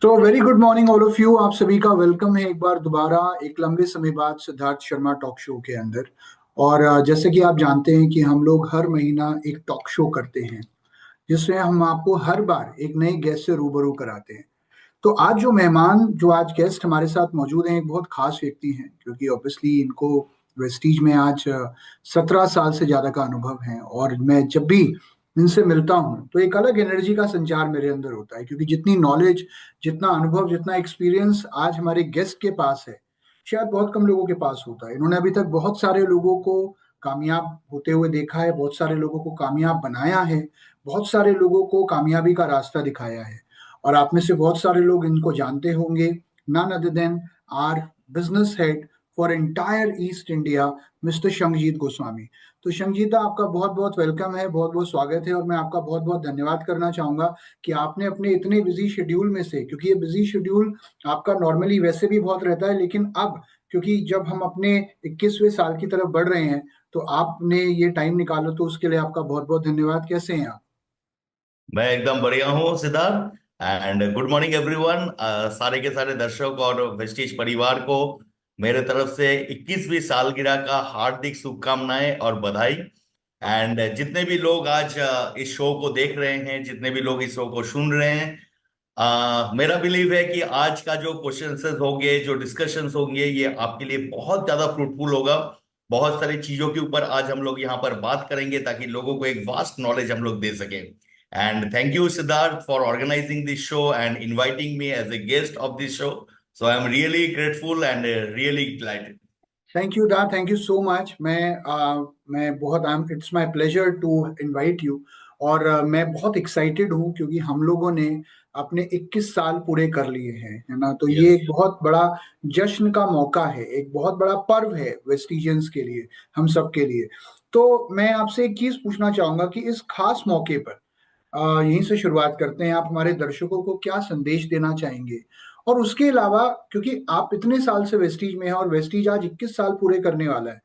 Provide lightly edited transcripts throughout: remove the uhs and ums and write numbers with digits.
तो very good morning all of you. आप सभी का वेलकम है एक बार दोबारा एक लंबे समय बाद सिद्धार्थ शर्मा टॉक शो के अंदर। और जैसे कि आप जानते हैं कि हम लोग हर महीना एक टॉक शो करते हैं जिसमें हम आपको हर बार एक नए गेस्ट से रूबरू कराते हैं। तो आज जो मेहमान जो आज गेस्ट हमारे साथ मौजूद हैं एक बहुत खास व्यक्ति हैं क्योंकि ऑब्वियसली इनको वेस्टीज में आज 17 साल से ज्यादा का अनुभव है। और मैं जब भी इनसे मिलता हूँ तो एक अलग एनर्जी का संचार मेरे अंदर होता है क्योंकि जितनी नॉलेज, जितना अनुभव, जितना एक्सपीरियंस आज हमारे गेस्ट के पास है शायद बहुत कम लोगों के पास होता है। इन्होंने अभी तक बहुत सारे लोगों को कामयाब होते हुए देखा है, बहुत सारे लोगों को कामयाब बनाया है, बहुत सारे लोगों को कामयाबी का रास्ता दिखाया है। और आप में से बहुत सारे लोग इनको जानते होंगे, none other than our business head for entire East India, mister Shankhajit Goswami. तो शंखजीत, आपका बहुत बहुत वेलकम है, बहुत बहुत स्वागत है। और मैं आपका बहुत बहुत धन्यवाद करना चाहूंगा कि आपने अपने इतने बिजी शेड्यूल में से, क्योंकि ये बिजी शेड्यूल आपका नॉर्मली वैसे भी बहुत रहता है, लेकिन अब क्योंकि जब हम अपने 21वें साल की तरफ बढ़ रहे हैं तो आपने ये टाइम निकालो, तो उसके लिए आपका बहुत बहुत धन्यवाद। कैसे हैं आप? मैं एकदम बढ़िया हूँ Siddharth. And good morning everyone. सारे के सारे दर्शक और वेस्टीज परिवार को मेरे तरफ से 21वीं सालगिरह का हार्दिक शुभकामनाएं और बधाई। एंड जितने भी लोग आज इस शो को देख रहे हैं, जितने भी लोग इस शो को सुन रहे हैं, मेरा बिलीव है कि आज का जो क्वेश्चन होंगे, जो डिस्कशंस होंगे, ये आपके लिए बहुत ज्यादा फ्रूटफुल होगा। बहुत सारी चीजों के ऊपर आज हम लोग यहाँ पर बात करेंगे ताकि लोगों को एक वास्ट नॉलेज हम लोग दे सकें। And thank you Siddharth for organising this show and inviting me as a guest of this show. So I am really grateful and really delighted. Thank you दा, थैंक यू सो मच। मैं बहुत it's my pleasure to invite you. और मैं बहुत excited हूँ क्योंकि हम लोगों ने अपने 21 साल पूरे कर लिए हैं, है ना। तो ये यस। एक बहुत बड़ा जश्न का मौका है, एक बहुत बड़ा पर्व है वेस्टिजियंस के लिए, हम सब के लिए। तो मैं आपसे एक चीज पूछना चाहूंगा कि इस खास मौके पर यहीं से शुरुआत करते हैं, आप हमारे दर्शकों को क्या संदेश देना चाहेंगे? और उसके अलावा क्योंकि आप इतने साल से वेस्टीज में हैं और वेस्टीज आज 21 साल पूरे करने वाला है,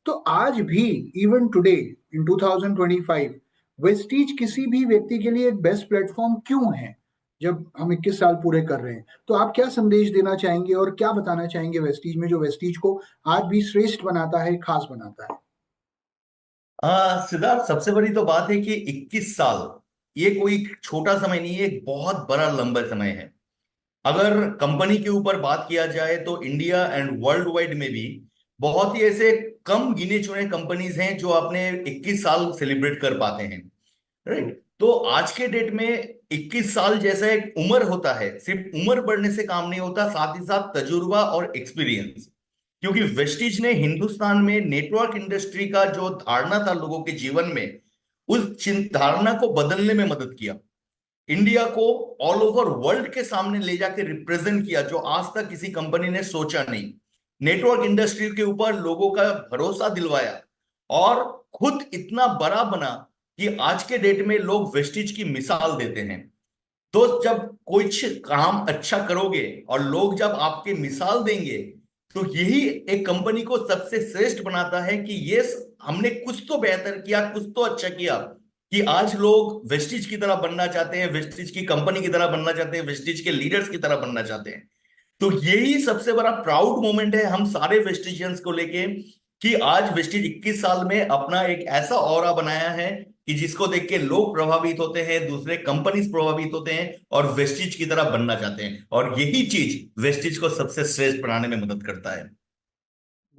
तो आज भी, इवन टुडे इन 2025, वेस्टीज किसी भी व्यक्ति के लिए एक बेस्ट प्लेटफॉर्म क्यों है जब हम 21 साल पूरे कर रहे हैं? तो आप क्या संदेश देना चाहेंगे और क्या बताना चाहेंगे वेस्टीज में जो वेस्टीज को आज भी श्रेष्ठ बनाता है, खास बनाता है? सिद्धार्थ, सबसे बड़ी तो बात है कि 21 साल ये कोई छोटा समय नहीं है, एक बहुत बड़ा लंबा समय है। अगर कंपनी के ऊपर बात किया जाए तो इंडिया एंड वर्ल्ड वाइड में भी बहुत ही ऐसे कम गिने चुने कंपनीज हैं जो अपने 21 साल सेलिब्रेट कर पाते हैं। राइट। तो आज के डेट में 21 साल जैसा एक उम्र होता है, सिर्फ उम्र बढ़ने से काम नहीं होता, साथ ही साथ तजुर्बा और एक्सपीरियंस। क्योंकि वेस्टिज ने हिंदुस्तान में नेटवर्क इंडस्ट्री का जो धारणा था लोगों के जीवन में, उस धारणा को बदलने में मदद किया। इंडिया को ऑल ओवर वर्ल्ड के सामने ले जाके रिप्रेजेंट किया जो आज तक किसी कंपनी ने सोचा नहीं। नेटवर्क इंडस्ट्री के ऊपर लोगों का भरोसा दिलवाया और खुद इतना बड़ा बना कि आज के डेट में लोग वेस्टिज की मिसाल देते हैं। दोस्त, जब कुछ काम अच्छा करोगे और लोग जब आपके मिसाल देंगे, तो यही एक कंपनी को सबसे श्रेष्ठ बनाता है कि ये हमने कुछ तो बेहतर किया, कुछ तो अच्छा किया, कि आज लोग वेस्टिज की तरह बनना चाहते हैं, वेस्टिज की कंपनी की तरह बनना चाहते हैं, वेस्टिज के लीडर्स की तरह बनना चाहते हैं। तो यही सबसे बड़ा प्राउड मोमेंट है हम सारे वेस्टिजियंस को लेके, कि आज वेस्टिज 21 साल में अपना एक ऐसा ऑरा बनाया है कि जिसको देख के लोग प्रभावित होते हैं, दूसरे कंपनीज प्रभावित होते हैं और वेस्टिज की तरह बनना चाहते हैं, और यही चीज वेस्टिज को सबसे श्रेष्ठ बनाने में मदद करता है।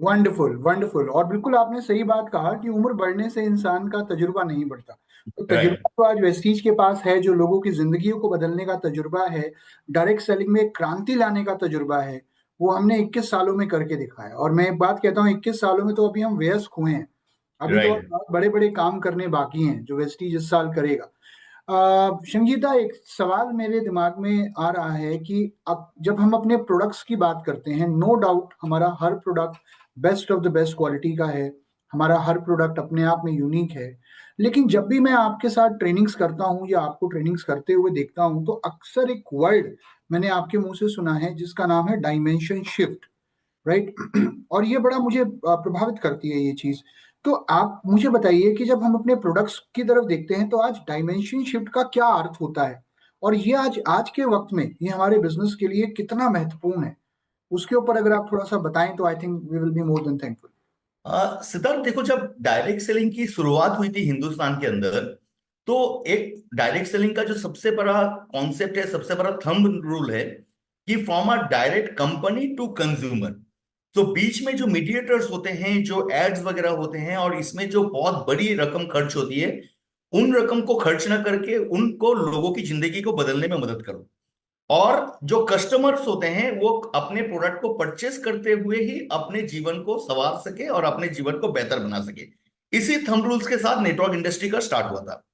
Wonderful, wonderful. और बिल्कुल आपने सही बात कहा कि उम्र बढ़ने से इंसान का तजुर्बा नहीं बढ़ता। तो राइट। तजुर्बा तो आज वेस्टीज के पास है, जो लोगों की जिंदगियों को बदलने का तजुर्बा है, डायरेक्ट सेलिंग में एक क्रांति लाने का तजुर्बा है, वो हमने 21 सालों में करके दिखाया। और मैं एक बात कहता हूँ, 21 सालों में तो अभी हम वयस्क हुए हैं, अभी तो और राइट। बहुत बड़े बड़े काम करने बाकी हैं जो वेस्टीज इस साल करेगा। संगीता, एक सवाल मेरे दिमाग में आ रहा है कि अब जब हम अपने प्रोडक्ट्स की बात करते हैं, नो डाउट हमारा हर product best of the best quality का है, हमारा हर प्रोडक्ट अपने आप में यूनिक है। लेकिन जब भी मैं आपके साथ ट्रेनिंग्स करता हूँ या आपको ट्रेनिंग्स करते हुए देखता हूँ तो अक्सर एक वर्ड मैंने आपके मुंह से सुना है जिसका नाम है डायमेंशन शिफ्ट, राइट? और ये बड़ा मुझे प्रभावित करती है ये चीज। तो आप मुझे बताइए कि जब हम अपने प्रोडक्ट्स की तरफ देखते हैं तो आज डायमेंशन शिफ्ट का क्या अर्थ होता है और ये आज आज के वक्त में ये हमारे बिजनेस के लिए कितना महत्वपूर्ण है, उसके ऊपर अगर आप थोड़ा सा बताएं तो I think we will be more than thankful. Siddharth देखो, जब डायरेक्ट सेलिंग की शुरुआत हुई थी हिंदुस्तान के अंदर, तो एक डायरेक्ट सेलिंग का जो सबसे बड़ा कॉन्सेप्ट है, सबसे बड़ा थंब रूल है कि from a direct company to consumer, तो बीच में जो मीडिएटर्स होते हैं, जो एड्स वगैरह होते हैं, और इसमें जो बहुत बड़ी रकम खर्च होती है, उन रकम को खर्च ना करके उनको लोगों की जिंदगी को बदलने में मदद करो। और जो कस्टमर्स होते हैं वो अपने प्रोडक्ट को परचेस करते हुए ही अपने जीवन को संवार सके और अपने जीवन को बेहतर बना सके। इसी थंब रूल्स के साथ नेटवर्क इंडस्ट्री का स्टार्ट हुआ था।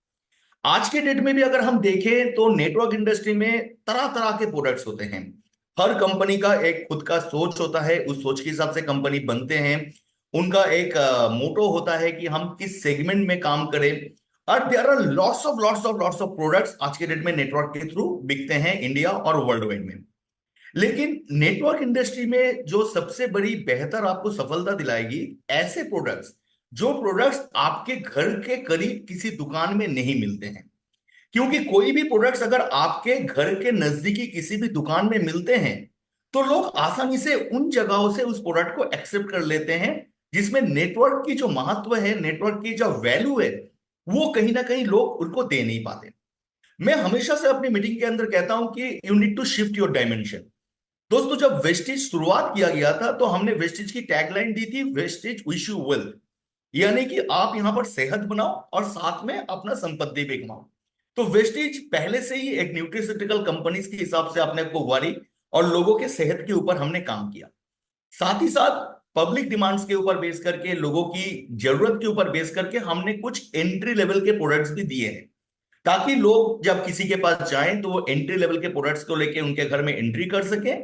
आज के डेट में भी अगर हम देखें तो नेटवर्क इंडस्ट्री में तरह तरह के प्रोडक्ट्स होते हैं। हर कंपनी का एक खुद का सोच होता है, उस सोच के हिसाब से कंपनी बनते हैं। उनका एक मोटो होता है कि हम किस सेगमेंट में काम करें। और there are lots of products आज के डेट में नेटवर्क के थ्रू बिकते हैं इंडिया और वर्ल्ड वाइड में। लेकिन नेटवर्क इंडस्ट्री में जो सबसे बड़ी बेहतर आपको सफलता दिलाएगी, ऐसे प्रोडक्ट्स जो प्रोडक्ट्स आपके घर के करीब किसी दुकान में नहीं मिलते हैं। क्योंकि कोई भी प्रोडक्ट्स अगर आपके घर के नजदीकी किसी भी दुकान में मिलते हैं, तो लोग आसानी से उन जगहों से उस प्रोडक्ट को एक्सेप्ट कर लेते हैं, जिसमें नेटवर्क की जो महत्व है, नेटवर्क की जो वैल्यू है, वो कहीं ना कहीं लोग उनको दे नहीं पाते। मैं हमेशा से अपनी मीटिंग के अंदर कहता हूं कि you need to shift your dimension. दोस्तों, जब वेस्टेज शुरुआत किया गया था तो हमने वेस्टेज की टैगलाइन दी थी, वेस्टेज विश यू वेल्थ। यानी कि आप यहां पर सेहत बनाओ और साथ में अपना संपत्ति भी कमाओ। तो वेस्टेज पहले से ही एक न्यूट्रिस्यूटिकल कंपनीज के हिसाब से अपने को उभारी और लोगों के सेहत के ऊपर हमने काम किया। साथ ही साथ पब्लिक डिमांड्स के ऊपर बेस करके, लोगों की जरूरत के ऊपर बेस करके हमने कुछ एंट्री लेवल के प्रोडक्ट्स भी दिए हैं, ताकि लोग जब किसी के पास जाएं तो वो एंट्री लेवल के प्रोडक्ट्स को लेके उनके घर में एंट्री कर सके,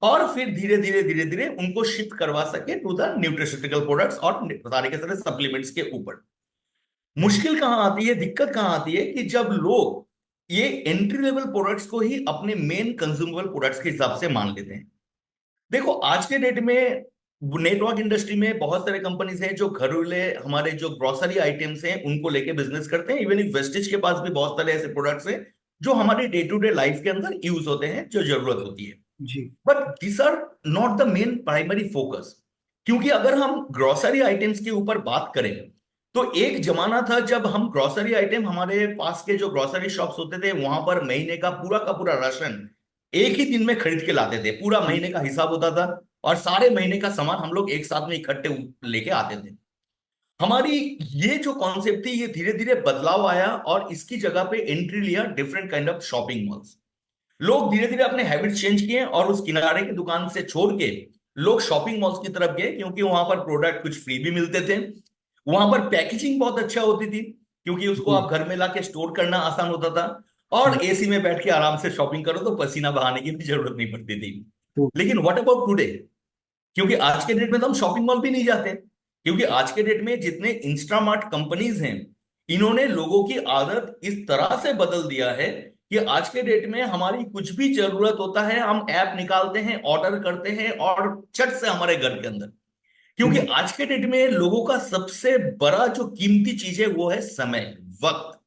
और फिर धीरे धीरे उनको शिफ्ट करवा सके टू द न्यूट्रिशनल प्रोडक्ट्स और सारे के सारे सप्लीमेंट्स के ऊपर। मुश्किल कहां आती है, दिक्कत कहां आती है कि जब लोग ये एंट्री लेवल प्रोडक्ट्स को ही अपने मेन कंज्यूमेबल प्रोडक्ट्स के हिसाब से मान लेते हैं। देखो, आज के डेट में नेटवर्क इंडस्ट्री में बहुत सारे कंपनीज हैं जो घरेलू हमारे जो ग्रोसरी आइटम्स हैं उनको लेके बिजनेस करते हैं। इवन वेस्टेज के पास भी बहुत सारे ऐसे प्रोडक्ट्स हैं जो हमारे डे टू डे लाइफ के अंदर यूज होते हैं, जो जरूरत होती है। जी। But this are not the main primary focus. क्योंकि अगर हम ग्रोसरी आइटम्स के ऊपर बात करें, तो एक जमाना था जब हम ग्रोसरी आइटम, हमारे पास के जो ग्रोसरी शॉप्स होते थे वहां पर महीने का पूरा राशन एक ही दिन में खरीद के लाते थे। पूरा महीने का हिसाब होता था और सारे महीने का सामान हम लोग एक साथ में इकट्ठे लेके आते थे। हमारी ये जो कॉन्सेप्ट थी, ये धीरे धीरे बदलाव आया और इसकी जगह पे एंट्री लिया different kind of shopping malls. लोग धीरे धीरे अपने हैबिट चेंज किए और उस किनारे की दुकान से छोड़ के लोग शॉपिंग मॉल्स की तरफ गए, क्योंकि वहां पर प्रोडक्ट कुछ फ्री भी मिलते थे। वहां पर पैकेजिंग बहुत अच्छा होती थी, क्योंकि उसको जी। आप घर में लाके स्टोर करना आसान होता था। और एसी में बैठ के आराम से शॉपिंग करो तो पसीना बहाने की भी जरूरत नहीं पड़ती थी। लेकिन व्हाट अबाउट टुडे? क्योंकि आज के डेट में तो हम शॉपिंग मॉल भी नहीं जाते, क्योंकि आज के डेट में जितने इंस्टामार्ट कंपनीज हैं, इन्होंने लोगों की आदत इस तरह से बदल दिया है कि आज के डेट में हमारी कुछ भी जरूरत होता है, हम ऐप निकालते हैं, ऑर्डर करते हैं और झट से हमारे घर के अंदर। क्योंकि आज के डेट में लोगों का सबसे बड़ा जो कीमती चीज है वो है समय, वक्त।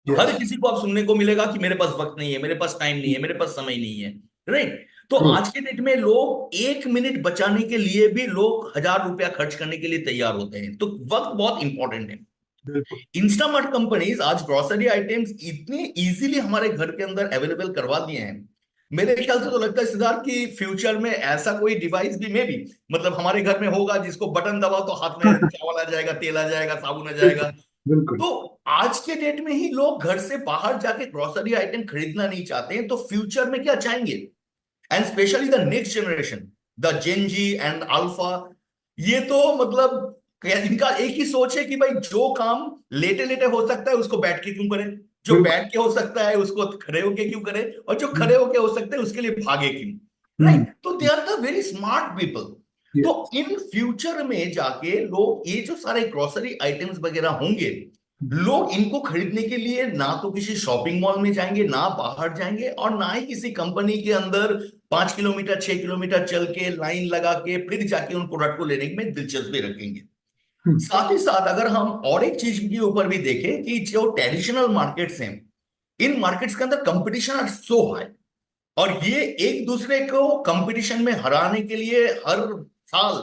यस। हर किसी को आप सुनने को मिलेगा कि मेरे पास वक्त नहीं है, मेरे पास टाइम नहीं है, मेरे पास समय नहीं है। राइट? तो ट्रू। आज के डेट में लोग 1 मिनट बचाने के लिए भी लोग 1,000 रुपया खर्च करने के लिए तैयार होते हैं। तो वक्त बहुत इंपॉर्टेंट है। बिल्कुल। इंस्टामार्ट कंपनीज आज ग्रोसरी आइटम्स इतने इजीली हमारे घर के अंदर अवेलेबल करवा दिए हैं। मेरे ख्याल से तो लगता है सिद्धार्थ कि फ्यूचर में ऐसा कोई डिवाइस भी मे भी, मतलब हमारे घर में होगा जिसको बटन दबाओ तो हाथ में चावल आ जाएगा, तेल आ जाएगा, साबुन आ जाएगा। बिल्कुल। बिल्कुल। तो आज के डेट में ही लोग घर से बाहर जाके ग्रोसरी आइटम खरीदना नहीं चाहते हैं, तो फ्यूचर में क्या चाहेंगे? And specially the next generation, the Gen Z and alpha, ये तो मतलब इनका एक ही सोच है कि भाई जो काम लेटे लेटे हो सकता है उसको बैठ के क्यों करें, जो बिल्कुल। बैठ के हो सकता है उसको खड़े होके क्यों करें, और जो हम्म। खड़े होके हो सकते हैं उसके लिए भागे क्यों। हम्म। राइट? तो they are the very smart people. तो ये- इन फ्यूचर में जाके लोग ये जो सारे ग्रोसरी आइटम्स वगैरह होंगे, लोग इनको खरीदने के लिए ना तो किसी शॉपिंग मॉल में जाएंगे, ना बाहर जाएंगे, और ना ही किसी कंपनी के अंदर 5 किलोमीटर 6 किलोमीटर चल के लाइन लगा के फिर जाके उन प्रोडक्ट को लेने में दिलचस्पी रखेंगे। हम्म। साथ ही साथ अगर हम और एक चीज के ऊपर भी देखें कि जो ट्रेडिशनल मार्केट्स हैं, इन मार्केट्स के अंदर कंपटीशन आर सो हाई, और ये एक दूसरे को कंपटीशन में हराने के लिए हर साल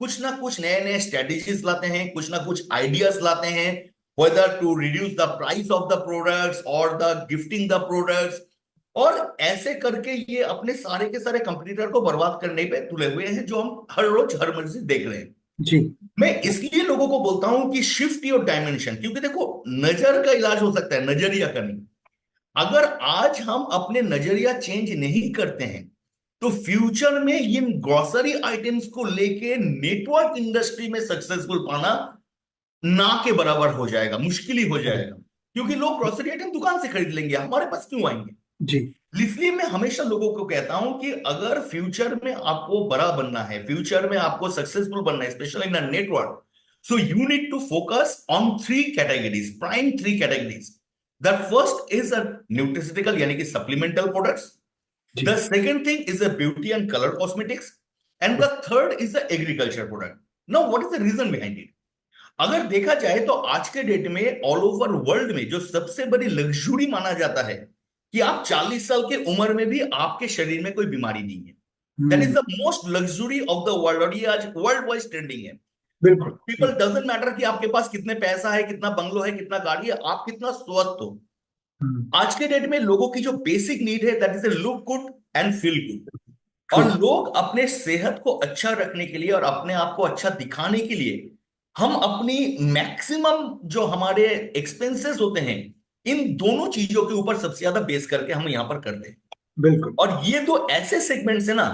कुछ ना कुछ नए नए स्ट्रेटेजीज लाते हैं, कुछ ना कुछ आइडियाज लाते हैं, whether to reduce the price of the products or the gifting the products, और ऐसे करके ये अपने सारे के सारे कंपटीटर को बर्बाद करने पे तुले हुए हैं, जो हम हर रोज हर मर्जी देख रहे हैं। जी। मैं इसलिए लोगों को बोलता हूं कि शिफ्ट योर डायमेंशन, क्योंकि देखो नजर का इलाज हो सकता है, नजरिया का नहीं। अगर आज हम अपने नजरिया चेंज नहीं करते हैं तो फ्यूचर में इन ग्रोसरी आइटम्स को लेके नेटवर्क इंडस्ट्री में सक्सेसफुल पाना ना के बराबर हो जाएगा, मुश्किल ही हो जाएगा, क्योंकि लोग ग्रोसरी आइटम दुकान से खरीद लेंगे, हमारे पास क्यों आएंगे। जी। इसलिए मैं हमेशा लोगों को कहता हूं कि अगर फ्यूचर में आपको बड़ा बनना है, फ्यूचर में आपको सक्सेसफुल बनना है, specially in network, so you need to focus on three categories, prime three categories. The first is a nutraceutical यानी कि सप्लीमेंटल प्रोडक्ट्स, जी। The second thing is a beauty and colour cosmetics, and the third is a agriculture product. Now what is the reason behind it? अगर देखा जाए तो आज के date में ऑल ओवर वर्ल्ड में जो सबसे बड़ी लग्जरी माना जाता है कि आप 40 साल की उम्र में भी आपके शरीर में कोई बीमारी नहीं है, that is the most luxury of the world, और ये आज वर्ल्ड वाइज ट्रेंडिंग है। बिल्कुल। पीपल डजंट मैटर कि आपके पास कितने पैसा है, कितना बंगलो है, कितना गाड़ी है, आप कितना स्वस्थ हो। आज के डेट में लोगों की जो बेसिक नीड है that is A look good and feel good, true. और लोग अपने सेहत को अच्छा रखने के लिए और अपने आप को अच्छा दिखाने के लिए हम अपनी मैक्सिमम जो हमारे एक्सपेंसेस होते हैं इन दोनों चीजों के ऊपर सबसे ज्यादा बेस करके हम यहां पर करते हैं। बिल्कुल। और ये दो ऐसे सेगमेंट्स है ना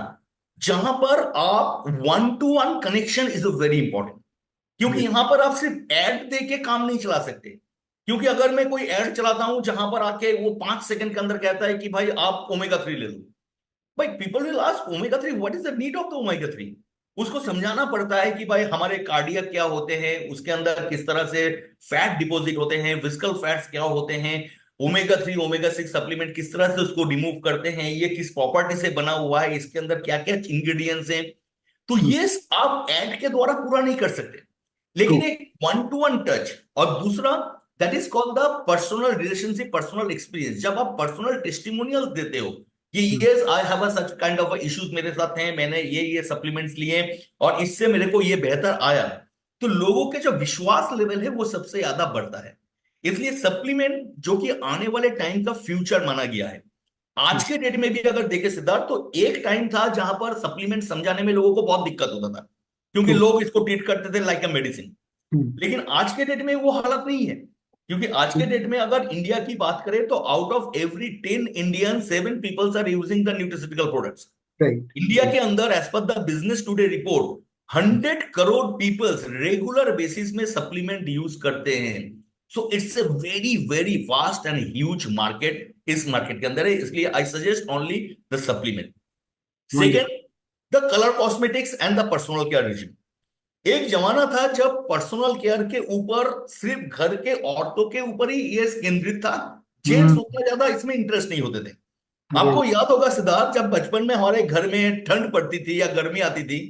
जहां पर आप one two one connection is very important, क्योंकि जी। यहां पर आप सिर्फ एड दे के काम नहीं चला सकते। क्योंकि अगर मैं कोई एड चलाता हूं जहां पर आके वो 5 सेकंड के अंदर कहता है कि भाई आप ओमेगा 3 ले लो, भाई people will ask omega 3 what is the need of the omega 3। उसको समझाना पड़ता है कि भाई हमारे कार्डियक क्या होते हैं, उसके अंदर किस तरह से फैट डिपॉजिट होते हैं, विस्कल फैट्स क्या होते हैं, ओमेगा 3 ओमेगा 6 सप्लीमेंट किस तरह से उसको रिमूव करते हैं, ये किस प्रॉपर्टी से बना हुआ है, इसके अंदर क्या क्या इंग्रेडिएंट्स हैं। तो ये आप ऐड के द्वारा पूरा नहीं कर सकते, ट्रू। लेकिन एक वन टू वन टच। और दूसरा that is called the personal relationship, personal experience. जब आप पर्सनल टेस्टिमोनियल देते हो कि yes I have a such kind of issues मेरे साथ हैं, मैंने ये सप्लीमेंट्स लिए और इससे मेरे को ये बेहतर आया, तो लोगों के जो विश्वास लेवल है वो सबसे ज्यादा बढ़ता है। इसलिए सप्लीमेंट जो कि आने वाले टाइम का फ्यूचर माना गया है। आज के डेट में भी अगर देखे सिद्धार्थ, तो एक टाइम था जहां पर सप्लीमेंट समझाने में लोगों को बहुत दिक्कत होता था, क्योंकि ट्रू। लोग इसको ट्रीट करते थे लाइक अ मेडिसिन। लेकिन आज के डेट में वो हालत नहीं है, क्योंकि आज के डेट में अगर इंडिया की बात करें तो out of every 10 Indian 7 peoples are using the nutraceutical products. Right. India के अंदर as per the Business Today report 100 crore peoples regular basis में सप्लीमेंट यूज करते हैं। So it's a very very vast and huge market इस market के अंदर है, इसलिए I suggest only the supplement. Second, the colour cosmetics and the personal care regime. एक जमाना था जब पर्सनल केयर के ऊपर सिर्फ घर के औरतों के ऊपर ही ये केंद्रित था, जेंट्स उतना ज्यादा इसमें इंटरेस्ट नहीं होते थे। आपको याद होगा सिद्धार्थ, जब बचपन में हमारे घर में ठंड पड़ती थी या गर्मी आती थी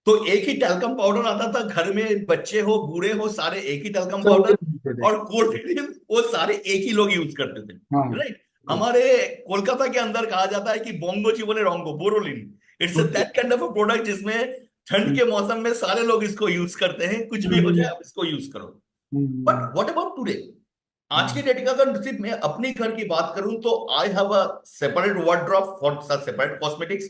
तो एक ही टैल्कम पाउडर आता था, घर में बच्चे हो बूढ़े हो सारे एक ही टैल्कम पाउडर, और कोल्ड ड्रिंक वो सारे एक ही लोग यूज करते थे, राइट। हमारे कोलकाता के अंदर कहा जाता है कि बोंगो चिवने रोंगो Boroline, it's that kind of a product जिसमें ठंड के मौसम में सारे लोग इसको यूज करते हैं, कुछ भी हो जाए आप इसको यूज करो। But what about today? आज की डेट का अगर सिर्फ मैं अपनी घर की बात करूं तो I have a separate wardrobe for separate cosmetics,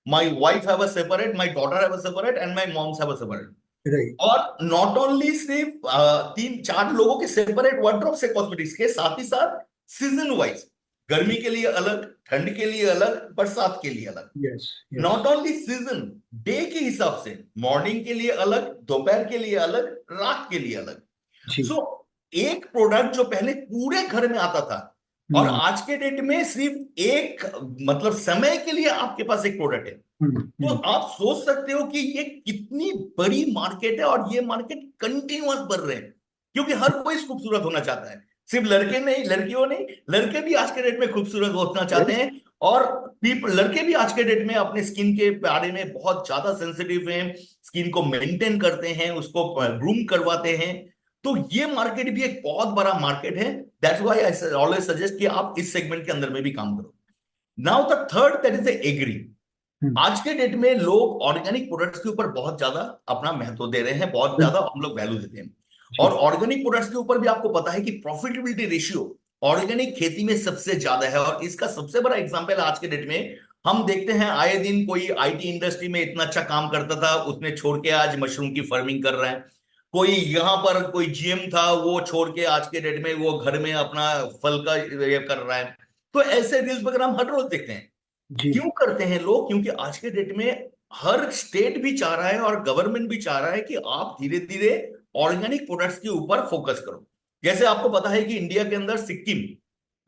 my wife have a separate, my daughter have a separate and my moms have a separate. Right. और नॉट ओनली सिर्फ 3-4 लोगों के सेपरेट वार्डरोब से कॉस्मेटिक्स के साथ ही साथ सीजन वाइज, गर्मी के लिए अलग, ठंड के लिए अलग, बरसात के लिए अलग। Yes. Yes. Not only season, day के हिसाब से मॉर्निंग के लिए अलग, दोपहर के लिए अलग, रात के लिए अलग। जी। सो एक प्रोडक्ट जो पहले पूरे घर में आता था और आज के डेट में सिर्फ एक मतलब समय के लिए आपके पास एक प्रोडक्ट है, तो आप सोच सकते हो कि ये कितनी बड़ी मार्केट है, और ये मार्केट कंटिन्यूअस बढ़ रहे हैं, क्योंकि हर कोई खूबसूरत होना चाहता है। सिर्फ लड़के नहीं, लड़कियों नहीं, लड़के भी आज के डेट में खूबसूरत होना चाहते हैं। और लड़के भी आज के डेट में अपने स्किन के बारे में बहुत ज्यादा सेंसिटिव हैं, स्किन को मेंटेन करते हैं, उसको ग्रूम करवाते हैं। तो ये मार्केट भी एक बहुत बड़ा मार्केट है। That's why I always suggest कि आप इस सेगमेंट के अंदर में भी काम करो। Now the third, that is agri. Hmm, आज के डेट में लोग ऑर्गेनिक प्रोडक्ट्स के ऊपर बहुत ज्यादा अपना महत्व दे रहे हैं, बहुत ज्यादा बिल्कुल। हम लोग वैल्यू देते हैं। और जी। ऑर्गेनिक प्रोडक्ट्स के ऊपर भी आपको पता है कि प्रॉफिटेबिलिटी रेशियो ऑर्गेनिक खेती में सबसे ज्यादा है। और इसका सबसे बड़ा एग्जांपल आज के डेट में हम देखते हैं, आए दिन कोई आईटी इंडस्ट्री में इतना अच्छा काम करता था, उसने छोड़ के आज मशरूम की फार्मिंग कर रहा है। कोई यहाँ पर कोई जीएम था, वो छोड़ के आज के डेट में वो घर में अपना फल का ये कर रहा है। तो ऐसे रील्स वगैरह हम हर रोज देखते हैं। जी। क्यों करते हैं लोग? क्योंकि आज के डेट में हर स्टेट भी चाह रहा है और गवर्नमेंट भी चाह रहा है कि आप धीरे धीरे ऑर्गेनिक प्रोडक्ट्स के ऊपर फोकस करो। जैसे आपको पता है कि इंडिया के अंदर सिक्किम,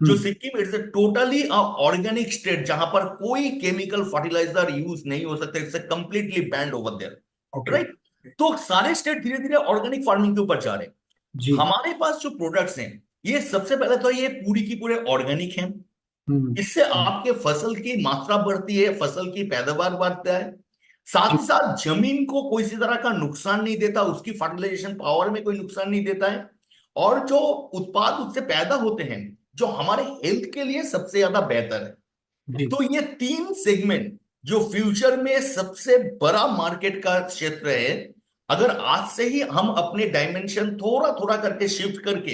जो हम्म। Sikkim it's a totally organic state, जहां पर कोई केमिकल फर्टिलाइजर यूज नहीं हो सकता, it's completely banned over there, okay. Right? तो सारे स्टेट धीरे धीरे ऑर्गेनिक फार्मिंग के ऊपर जा रहे हैं। जी। हमारे पास जो प्रोडक्ट्स हैं, ये सबसे पहले तो ये पूरी की पूरे ऑर्गेनिक हैं। हम्म। इससे आपके फसल की मात्रा बढ़ती है, फसल की पैदावार बढ़ता है। साथ जी। ही साथ जमीन को कोई सी तरह का नुकसान नहीं देता, उसकी फर्टिलाइजेशन पावर में कोई नुकसान नहीं देता है। और जो उत्पाद उससे पैदा होते हैं, जो हमारे हेल्थ के लिए सबसे ज्यादा बेहतर है। जी। तो ये तीन सेगमेंट जो फ्यूचर में सबसे बड़ा मार्केट का क्षेत्र है, अगर आज से ही हम अपने डायमेंशन थोड़ा थोड़ा करके शिफ्ट करके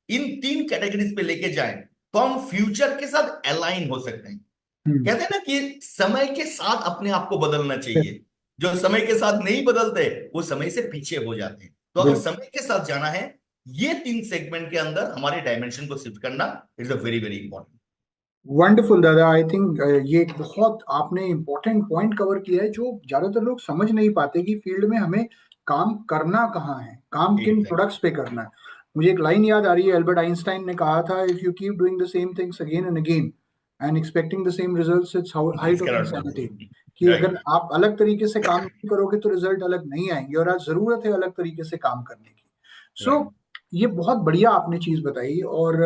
इन तीन कैटेगरीज पे लेके जाएं, तो हम फ्यूचर के साथ अलाइन हो सकते हैं। हम्म। कहते हैं ना कि समय के साथ अपने आप को बदलना चाहिए। जो समय के साथ नहीं बदलते वो समय से पीछे हो जाते हैं। तो अगर बिल्कुल। समय के साथ जाना है, ये तीन सेगमेंट के अंदर हमारे डायमेंशन को शिफ्ट करना is a very very important. Wonderful दादा, आई थिंक ये एक बहुत आपने इम्पोर्टेंट पॉइंट कवर किया है जो ज्यादातर लोग समझ नहीं पाते कि फील्ड में हमें काम करना कहाँ है, काम किन एग्जैक्ट। प्रोडक्ट्स पे करना है। मुझे एक लाइन याद आ रही है, एल्बर्ट आइंस्टाइन ने कहा था, if you keep doing the same things again and again and expecting the same results, it's height this of cannot insanity. बी कि अगर राइट। आप अलग तरीके से काम नहीं करोगे तो रिजल्ट अलग नहीं आएंगे, और आज जरूरत है अलग तरीके से काम करने की। सो राइट। ये बहुत बढ़िया आपने चीज बताई। और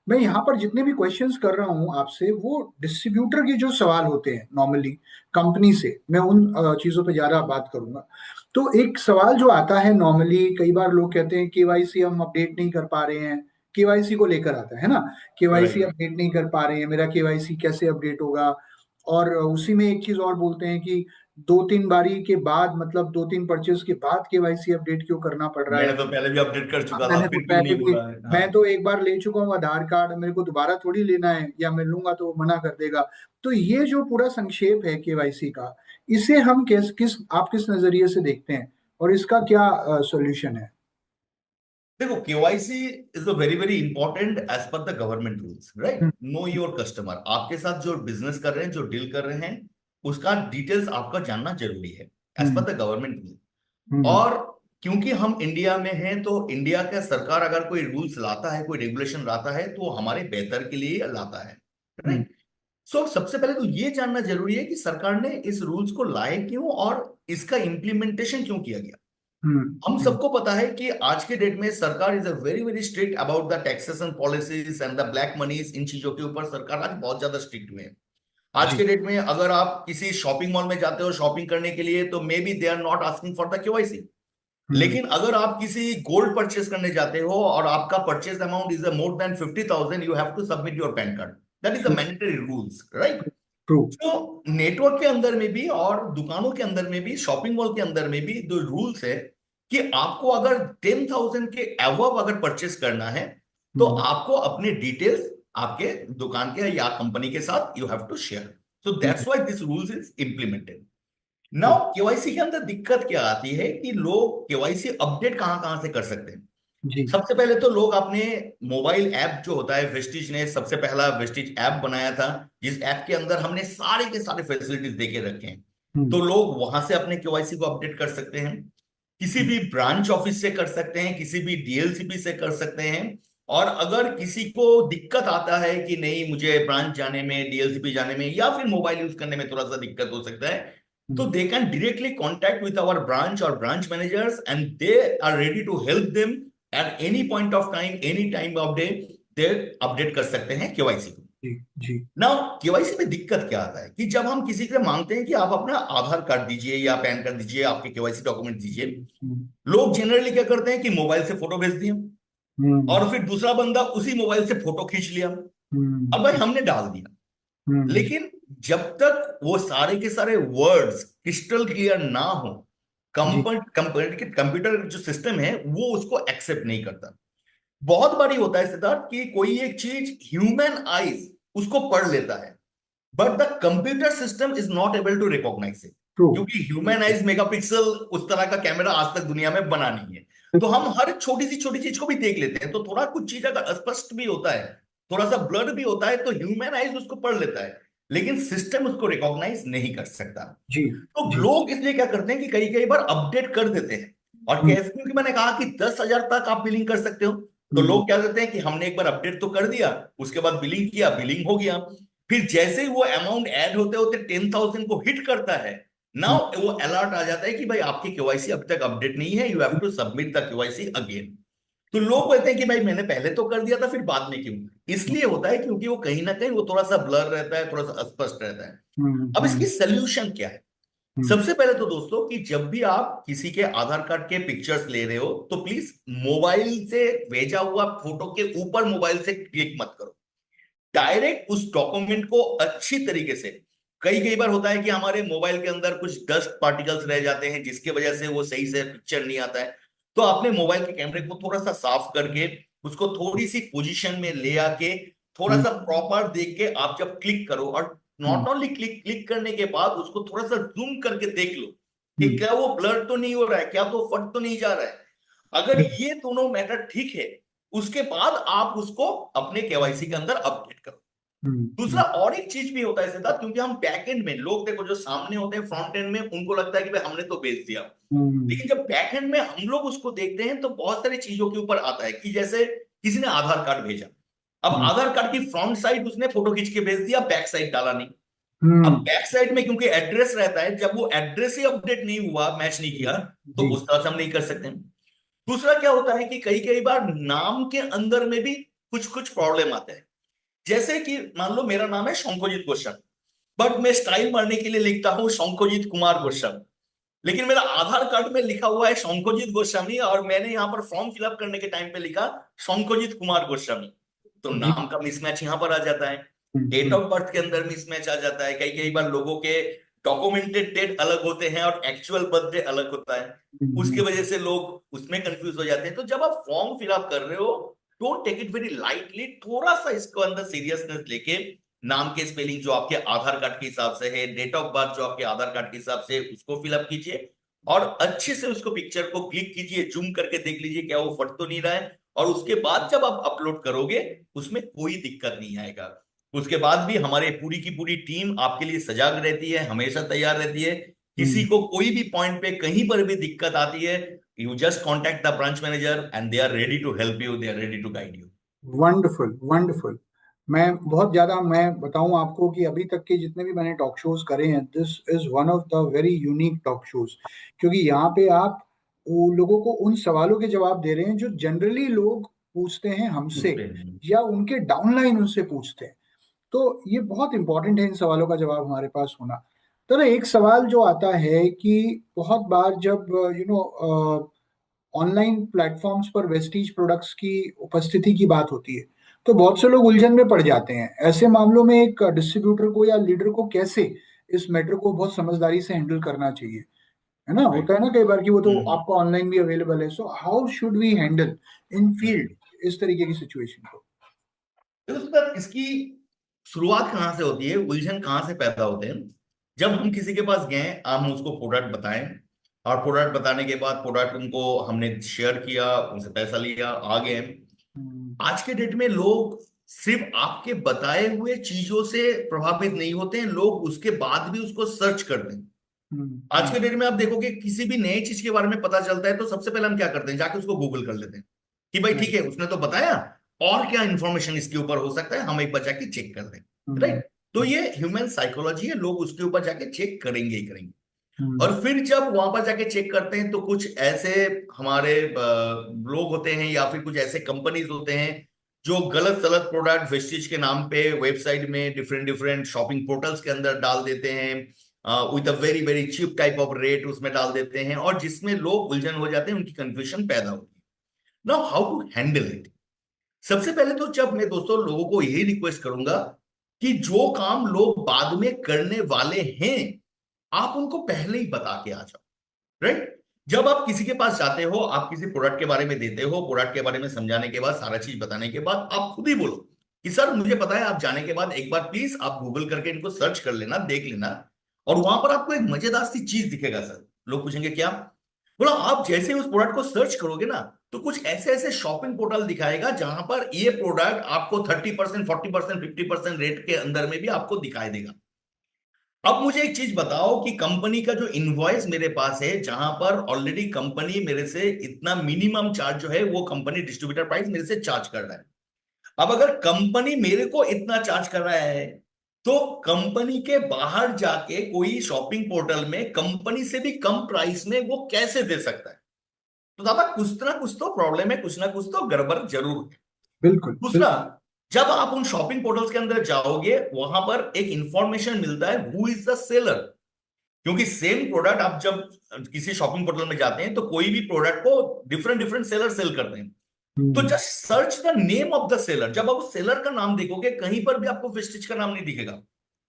मैं यहाँ पर जितने भी क्वेश्चंस कर रहा हूँ आपसे, वो डिस्ट्रीब्यूटर के जो सवाल होते हैं नॉर्मली कंपनी से, मैं उन चीजों पे ज्यादा बात करूंगा। तो एक सवाल जो आता है नॉर्मली, कई बार लोग कहते हैं केवाईसी हम अपडेट नहीं कर पा रहे हैं। केवाईसी को लेकर आता है ना, केवाईसी राइट। अपडेट नहीं कर पा रहे हैं, मेरा केवाईसी कैसे अपडेट होगा। और उसी में एक चीज और बोलते हैं कि दो तीन बारी के बाद, मतलब दो तीन परचेज के बाद केवाईसी अपडेट क्यों करना पड़ रहा मैंने है। तो पहले भी अपडेट कर चुका था, मैंने तो फिर क्यों पहले नहीं भी, बोला है? हाँ। मैं तो एक बार ले चुका हूँ आधार कार्ड, मेरे को दोबारा थोड़ी लेना है, या मैं लूंगा तो वो मना कर देगा। तो ये जो पूरा संक्षेप है केवाईसी का, इसे हम आप किस नजरिए से देखते हैं, और इसका क्या सॉल्यूशन है? देखो, KYC is a very very important as per the government rules, right? Hmm. Know your customer, आपके साथ जो बिजनेस कर रहे हैं, जो डील कर रहे हैं, उसका डिटेल्स आपका जानना जरूरी है एज हम्म। पर द गवर्नमेंट रूल। हम्म। और क्योंकि हम इंडिया में हैं, तो इंडिया का सरकार अगर कोई रूल्स लाता है, कोई रेगुलेशन लाता है, तो वो हमारे बेहतर के लिए लाता है, हम्म। राइट? सो सबसे पहले तो ये जानना जरूरी है कि सरकार ने इस रूल्स को लाए क्यों और इसका इम्प्लीमेंटेशन क्यों किया गया। हम्म। हम हम्म। सबको पता है कि आज के डेट में सरकार is a very very strict about the taxation policies and the black moneys. इन चीजों के ऊपर सरकार आज बहुत ज्यादा स्ट्रिक्ट हुए हैं। आज जी। के डेट में अगर आप किसी शॉपिंग मॉल में जाते हो शॉपिंग करने के लिए, तो maybe they are not asking for the KYC. Hmm. लेकिन अगर आप किसी गोल्ड परचेस करने जाते हो और आपका purchase amount is more than 50,000, you have to submit your PAN card. That is the true. Mandatory rules, right? True. तो नेटवर्क के अंदर में भी और दुकानों के अंदर में भी, शॉपिंग मॉल के अंदर में भी दो रूल्स है कि आपको अगर 10,000 के अबव अगर परचेस करना है, तो हम्म। आपको अपने डिटेल्स आपके दुकान के या कंपनी के साथ you have to share. So hmm. That's why this rules is implemented. True. Now KYC के अंदर दिक्कत क्या आती है कि लोग केवाईसी अपडेट कहां कहां से कर सकते हैं। जी। सबसे पहले तो लोग अपने मोबाइल ऐप जो होता है, वेस्टिज ने सबसे पहला वेस्टिज ऐप बनाया था, जिस ऐप के अंदर हमने सारे के सारे फैसिलिटीज देके रखे हैं। हम्म। तो लोग वहां से अपने केवाईसी को अपडेट कर सकते हैं, किसी भी ब्रांच ऑफिस से कर सकते हैं, किसी भी डीएलसीबी से कर सकते हैं। और अगर किसी को दिक्कत आता है कि नहीं, मुझे ब्रांच जाने में, डीएलसीबी जाने में, या फिर मोबाइल यूज करने में थोड़ा सा दिक्कत हो सकता है, तो hmm. They can directly contact with our branch और branch managers and they are ready to help them at any point of time, any time of day. दे अपडेट कर सकते हैं केवाईसी को। जी जी। ना केवाईसी में दिक्कत क्या आता है कि जब हम किसी से मांगते हैं कि आप अपना आधार कार्ड दीजिए या पैन कार्ड दीजिए, आपके केवाईसी डॉक्यूमेंट दीजिए, हम्म लोग जनरली क्या करते हैं कि मोबाइल से फोटो भेज दिए हम्म और फिर दूसरा बंदा उसी मोबाइल से फोटो खींच लिया। अब भाई हम्म हमने डाल दिया, हम्म, लेकिन जब तक वो सारे के सारे वर्ड्स क्रिस्टल क्लियर ना हो, जी कंप्यूटर जो सिस्टम है वो उसको एक्सेप्ट नहीं करता। बहुत बारी होता है सिद्धार्थ कि कोई एक चीज ह्यूमन आईज उसको पढ़ लेता है, but the computer system is not able to recognise it, true. क्योंकि ह्यूमनाइज मेगापिक्सल उस तरह का कैमरा आज तक दुनिया में बना नहीं है। तो हम हर छोटी चीज को भी देख लेते हैं, तो थोड़ा कुछ चीज अगर अस्पष्ट भी होता है, थोड़ा सा ब्लर भी होता है, तो ह्यूमन आइज उसको पढ़ लेता है, लेकिन सिस्टम उसको रिकॉग्नाइज नहीं कर सकता। जी तो जी। लोग इसलिए क्या करते हैं कि कई कई बार अपडेट कर देते हैं। और हम्म कैसे, क्योंकि मैंने कहा कि 10,000 तक आप बिलिंग कर सकते हो, तो हम्म लोग क्या करते हैं कि हमने एक बार अपडेट तो कर दिया, उसके बाद बिलिंग किया, बिलिंग हो गया, फिर जैसे ही वो अमाउंट ऐड होते होते 10,000 को हिट करता है, हम्म नाउ वो अलर्ट आ जाता है कि भाई आपकी केवाईसी अभी तक अपडेट नहीं है, you have to submit the KYC again. तो लोग कहते हैं कि भाई मैंने पहले तो कर दिया था, फिर बाद में क्यों? इसलिए होता है क्योंकि वो कहीं ना कहीं वो थोड़ा सा ब्लर रहता है, थोड़ा सा अस्पष्ट रहता है। हम्म अब इसकी हम्म सोल्यूशन क्या है? हम्म सबसे पहले तो दोस्तों कि जब भी आप किसी के आधार कार्ड के पिक्चर्स ले रहे हो, तो प्लीज मोबाइल से भेजा हुआ फोटो के ऊपर मोबाइल से क्लिक मत करो, डायरेक्ट उस डॉक्यूमेंट को अच्छी तरीके से। कई कई बार होता है कि हमारे मोबाइल के अंदर कुछ डस्ट पार्टिकल्स रह जाते हैं, जिसकी वजह से वो सही से पिक्चर नहीं आता है। तो आपने मोबाइल के कैमरे को थोड़ा सा साफ करके उसको थोड़ी सी पोजीशन में ले आके थोड़ा हम्म सा प्रॉपर देख के आप जब क्लिक करो, और हम्म नॉट ओनली क्लिक क्लिक करने के बाद उसको थोड़ा सा जूम करके देख लो कि हम्म, क्या वो ब्लर तो नहीं हो रहा है, क्या तो फट तो नहीं जा रहा है। अगर ये दोनों मैटर ठीक है, उसके बाद आप उसको अपने केवाईसी के अंदर अपडेट करो। दूसरा हम्म और एक चीज भी होता है सिद्धार्थ, क्योंकि हम बैक एंड में लोग, देखो जो सामने होते हैं फ्रंट एंड में, उनको लगता है कि भाई हमने तो भेज दिया, हम्म लेकिन जब बैक एंड में हम लोग उसको देखते हैं तो बहुत सारी चीजों के ऊपर आता है कि जैसे किसी ने आधार कार्ड भेजा, अब हम्म आधार कार्ड की फ्रंट साइड उसने फोटो खींच के भेज दिया, बैक साइड डाला नहीं। अब हम्म, बैक साइड में क्योंकि एड्रेस रहता है, जब वो एड्रेस ही अपडेट नहीं हुआ, मैच नहीं जी किया, तो जी उस तरह से हम नहीं कर सकते। दूसरा क्या होता है कि कई कई बार नाम के अंदर में भी कुछ कुछ प्रॉब्लम आते हैं। जैसे कि मान लो मेरा नाम है शंखोजित गोस्वामी, बट मैं स्टाइल मारने के लिए लिखता हूँ शंखोजित कुमार गोस्वामी, लेकिन मेरा आधार कार्ड में लिखा हुआ है शंखोजित गोस्वामी, और मैंने यहाँ पर फॉर्म फिलअप करने के टाइम पे लिखा शंखोजित कुमार गोस्वामी। तो जी। नाम का मिसमैच यहाँ पर आ जाता है, डेट हम्म ऑफ बर्थ के अंदर मिसमैच आ जाता है, कई कई बार लोगों के डॉक्यूमेंटेड डेट अलग होते हैं और एक्चुअल बर्थडे अलग होता है, उसकी हम्म वजह से लोग उसमें कंफ्यूज हो जाते हैं। तो जब आप फॉर्म फिलअप कर रहे हो, don't take it very lightly, थोड़ा सा इसको अंदर सीरियसनेस लेके नाम के स्पेलिंग जो आपके आधार कार्ड के हिसाब से है, डेट ऑफ बर्थ जो आपके आधार कार्ड के हिसाब से, उसको फिलअप कीजिए और अच्छे से उसको पिक्चर को क्लिक कीजिए, जूम करके देख लीजिए क्या वो फट तो नहीं रहा है, और उसके बाद जब आप अपलोड करोगे उसमें कोई दिक्कत नहीं आएगा। उसके बाद भी हमारे पूरी की पूरी टीम आपके लिए सजाग रहती है, हमेशा तैयार रहती है। किसी हम्म, को कोई भी पॉइंट पे कहीं पर भी दिक्कत आती है, you just contact the branch manager and they are ready to help you, they are ready to guide you. Wonderful wonderful. मैं बहुत ज्यादा, मैं बताऊं आपको कि अभी तक के जितने भी मैंने टॉक शोज करे हैं, this is one of the very unique talk shows. क्योंकि यहाँ पे आप वो लोगों को उन सवालों के जवाब दे रहे हैं जो जनरली लोग पूछते हैं हमसे, पूछते हैं। या उनके डाउनलाइन उनसे पूछते हैं। तो ये बहुत इंपॉर्टेंट है इन सवालों का जवाब हमारे पास होना। तो ना एक सवाल जो आता है कि बहुत बार जब ऑनलाइन प्लेटफॉर्म्स पर वेस्टीज प्रोडक्ट्स की उपस्थिति की बात होती है, तो बहुत से लोग उलझन में पड़ जाते हैं। ऐसे मामलों में एक डिस्ट्रीब्यूटर को या लीडर को कैसे इस मैटर को बहुत समझदारी से हैंडल करना चाहिए, है ना? राइट। होता है ना कई बार कि वो तो आपका ऑनलाइन भी अवेलेबल है, so how should we handle in field इस तरीके की सिचुएशन को? तो उसके बाद इसकी शुरुआत कहाँ से होती है, उलझन कहाँ से पैदा होते हैं? जब हम किसी के पास गए, हम उसको प्रोडक्ट बताएं, और प्रोडक्ट बताने के बाद प्रोडक्ट उनको हमने शेयर किया, उनसे पैसा लिया, आ गए। हम्म आज के डेट में लोग सिर्फ आपके बताए हुए चीजों से प्रभावित नहीं होते हैं, लोग उसके बाद भी उसको सर्च करते हैं। आज हम्म के डेट में आप देखोगे किसी भी नए चीज के बारे में पता चलता है तो सबसे पहले हम क्या करते हैं, जाके उसको गूगल कर लेते हैं कि भाई ठीक राइट। है उसने तो बताया, और क्या इंफॉर्मेशन इसके ऊपर हो सकता है, हम एक बार जाके चेक कर लें। हम्म राइट। तो ये ह्यूमन साइकोलॉजी है, लोग उसके ऊपर जाके चेक करेंगे ही करेंगे। हम्म और फिर जब वहां पर जाके चेक करते हैं तो कुछ ऐसे हमारे लोग होते हैं या फिर कुछ ऐसे कंपनीज होते हैं जो गलत सलत प्रोडक्ट वेस्टेज के नाम पे वेबसाइट में डिफरेंट डिफरेंट शॉपिंग पोर्टल्स के अंदर डाल देते हैं, with a very very cheap type of rate उसमें डाल देते हैं, और जिसमें लोग उलझन हो जाते हैं, उनकी कंफ्यूजन पैदा होती है। Now how to handle it? सबसे पहले तो जब मैं दोस्तों लोगों को यही रिक्वेस्ट करूंगा कि जो काम लोग बाद में करने वाले हैं, आप उनको पहले ही बता के आ जाओ, राइट? जब आप किसी के पास जाते हो, आप किसी प्रोडक्ट के बारे में देते हो, प्रोडक्ट के बारे में समझाने के बाद, सारा चीज बताने के बाद, आप खुद ही बोलो कि सर मुझे पता है, आप जाने के बाद एक बार प्लीज आप गूगल करके इनको सर्च कर लेना, देख लेना, और वहां पर आपको एक मजेदार सी चीज दिखेगा। सर लोग पूछेंगे क्या? बोला आप जैसे उस प्रोडक्ट को सर्च करोगे ना, तो कुछ ऐसे ऐसे शॉपिंग पोर्टल दिखाएगा जहां पर ये प्रोडक्ट आपको 30%, 40%, 50% रेट के अंदर में भी आपको दिखाई देगा। अब मुझे एक चीज बताओ कि कंपनी का जो इनवॉइस मेरे पास है, जहां पर ऑलरेडी कंपनी मेरे से इतना मिनिमम चार्ज जो है वो कंपनी डिस्ट्रीब्यूटर प्राइस मेरे से चार्ज कर रहा है। अब अगर कंपनी मेरे को इतना चार्ज कर रहा है, तो कंपनी के बाहर जाके कोई शॉपिंग पोर्टल में कंपनी से भी कम प्राइस में वो कैसे दे सकता है? तो दादा कुछ ना कुछ तो प्रॉब्लम है, कुछ ना कुछ तो गड़बड़ जरूर है। बिल्कुल दूसरा, बिल्कुल। जब आप उन शॉपिंग पोर्टल्स के अंदर जाओगे, वहां पर एक इंफॉर्मेशन मिलता है हु इज द सेलर। क्योंकि सेम प्रोडक्ट आप जब किसी शॉपिंग पोर्टल में जाते हैं, तो कोई भी प्रोडक्ट को डिफरेंट डिफरेंट सेलर सेल करते हैं। तो hmm. Just search the name of the seller. जब आप उस सेलर का नाम देखोगे, कहीं पर भी आपको वेस्टिज का नाम नहीं दिखेगा।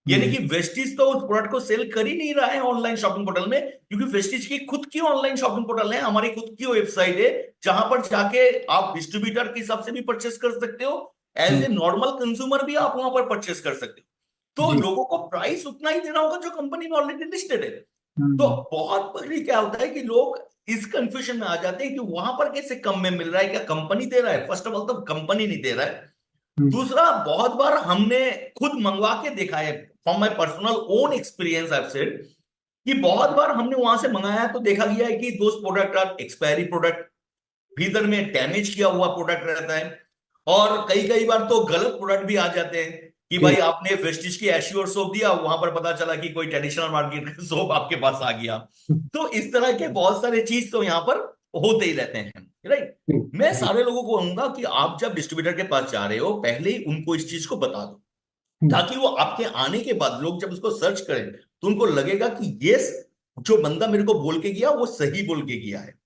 यानी हम्म। कि वेस्टिज तो उस प्रोडक्ट को सेल कर ही नहीं रहा है ऑनलाइन शॉपिंग पोर्टल में, क्योंकि वेस्टिज की खुद की ऑनलाइन शॉपिंग पोर्टल है, हमारी खुद की वेबसाइट है, जहां पर जाके आप डिस्ट्रीब्यूटर के हिसाब से भी परचेस कर सकते हो, as hmm. A normal consumer भी आप वहां पर परचेस कर सकते हो। तो जी। लोगों को प्राइस उतना ही देना होगा जो कंपनी में ऑलरेडी लिस्टेड है। तो हम्म। बहुत बड़ी क्या होता है कि लोग इस कंफ्यूजन में आ जाते हैं कि वहां पर कैसे कम में मिल रहा है, क्या कंपनी दे रहा है? फर्स्ट ऑफ ऑल तो कंपनी नहीं दे रहा है। हम्म। दूसरा, बहुत बार हमने खुद मंगवा के देखा है, from my personal own experience I said, कि बहुत बार हमने वहां से मंगाया तो देखा गया है कि दोस्त प्रोडक्ट आर एक्सपायरी प्रोडक्ट, भीतर में डैमेज किया हुआ प्रोडक्ट रहता है, और कई कई बार तो गलत प्रोडक्ट भी आ जाते हैं कि जी। भाई आपने वेस्टिज की एश्योर सोप दिया, वहां पर पता चला कि कोई ट्रेडिशनल मार्केट का सोप आपके पास आ गया। तो इस तरह के बहुत सारे चीज तो यहाँ पर होते ही रहते हैं, राइट? जी। मैं जी। सारे लोगों को कहूंगा कि आप जब डिस्ट्रीब्यूटर के पास जा रहे हो, पहले ही उनको इस चीज को बता दो, हम्म। ताकि वो आपके आने के बाद लोग जब उसको सर्च करें, तो उनको लगेगा कि ये जो बंदा मेरे को बोल के गया वो सही बोल के गया है।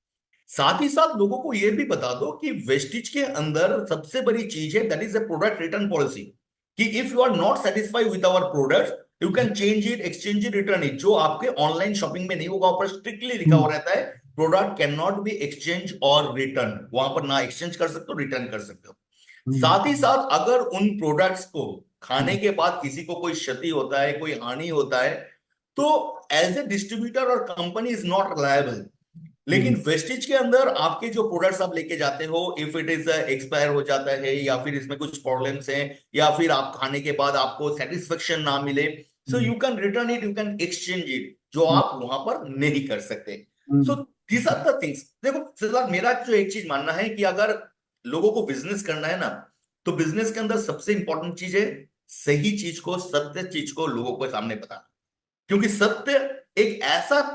साथ ही साथ लोगों को यह भी बता दो कि वेस्टिज के अंदर सबसे बड़ी चीज है, that is a product return policy, कि if you are not satisfied with our product, you can change it, exchange it, return it. जो आपके ऑनलाइन शॉपिंग में नहीं होगा, ऊपर स्ट्रिक्टली लिखा हम्म। हुआ रहता है, product can not be exchange और रिटर्न। वहां पर ना एक्सचेंज कर सकते हो, रिटर्न कर सकते हो। हम्म। साथ ही साथ अगर उन प्रोडक्ट्स को खाने हम्म। के बाद किसी को कोई क्षति होता है, कोई हानि होता है, तो एज ए डिस्ट्रीब्यूटर और कंपनी इज नॉट रिलायबल। लेकिन हम्म। वेस्टेज के अंदर आपके जो प्रोडक्ट्स आप लेके जाते हो, इफ इट इज एक्सपायर हो जाता है, या फिर इसमें कुछ प्रॉब्लम्स हैं, या फिर आप खाने के बाद आपको सेटिस्फेक्शन ना मिले, so hmm. You can return it, you can exchange it, जो हम्म। आप वहां पर नहीं कर सकते। So hmm. These are the things. देखो सिद्धार्थ, मेरा जो एक चीज मानना है कि अगर लोगों को बिजनेस करना है ना, तो बिजनेस के अंदर सबसे इंपॉर्टेंट चीज है सही चीज को, सत्य चीज को लोगों के सामने बताना। क्योंकि सत्य एक ऐसा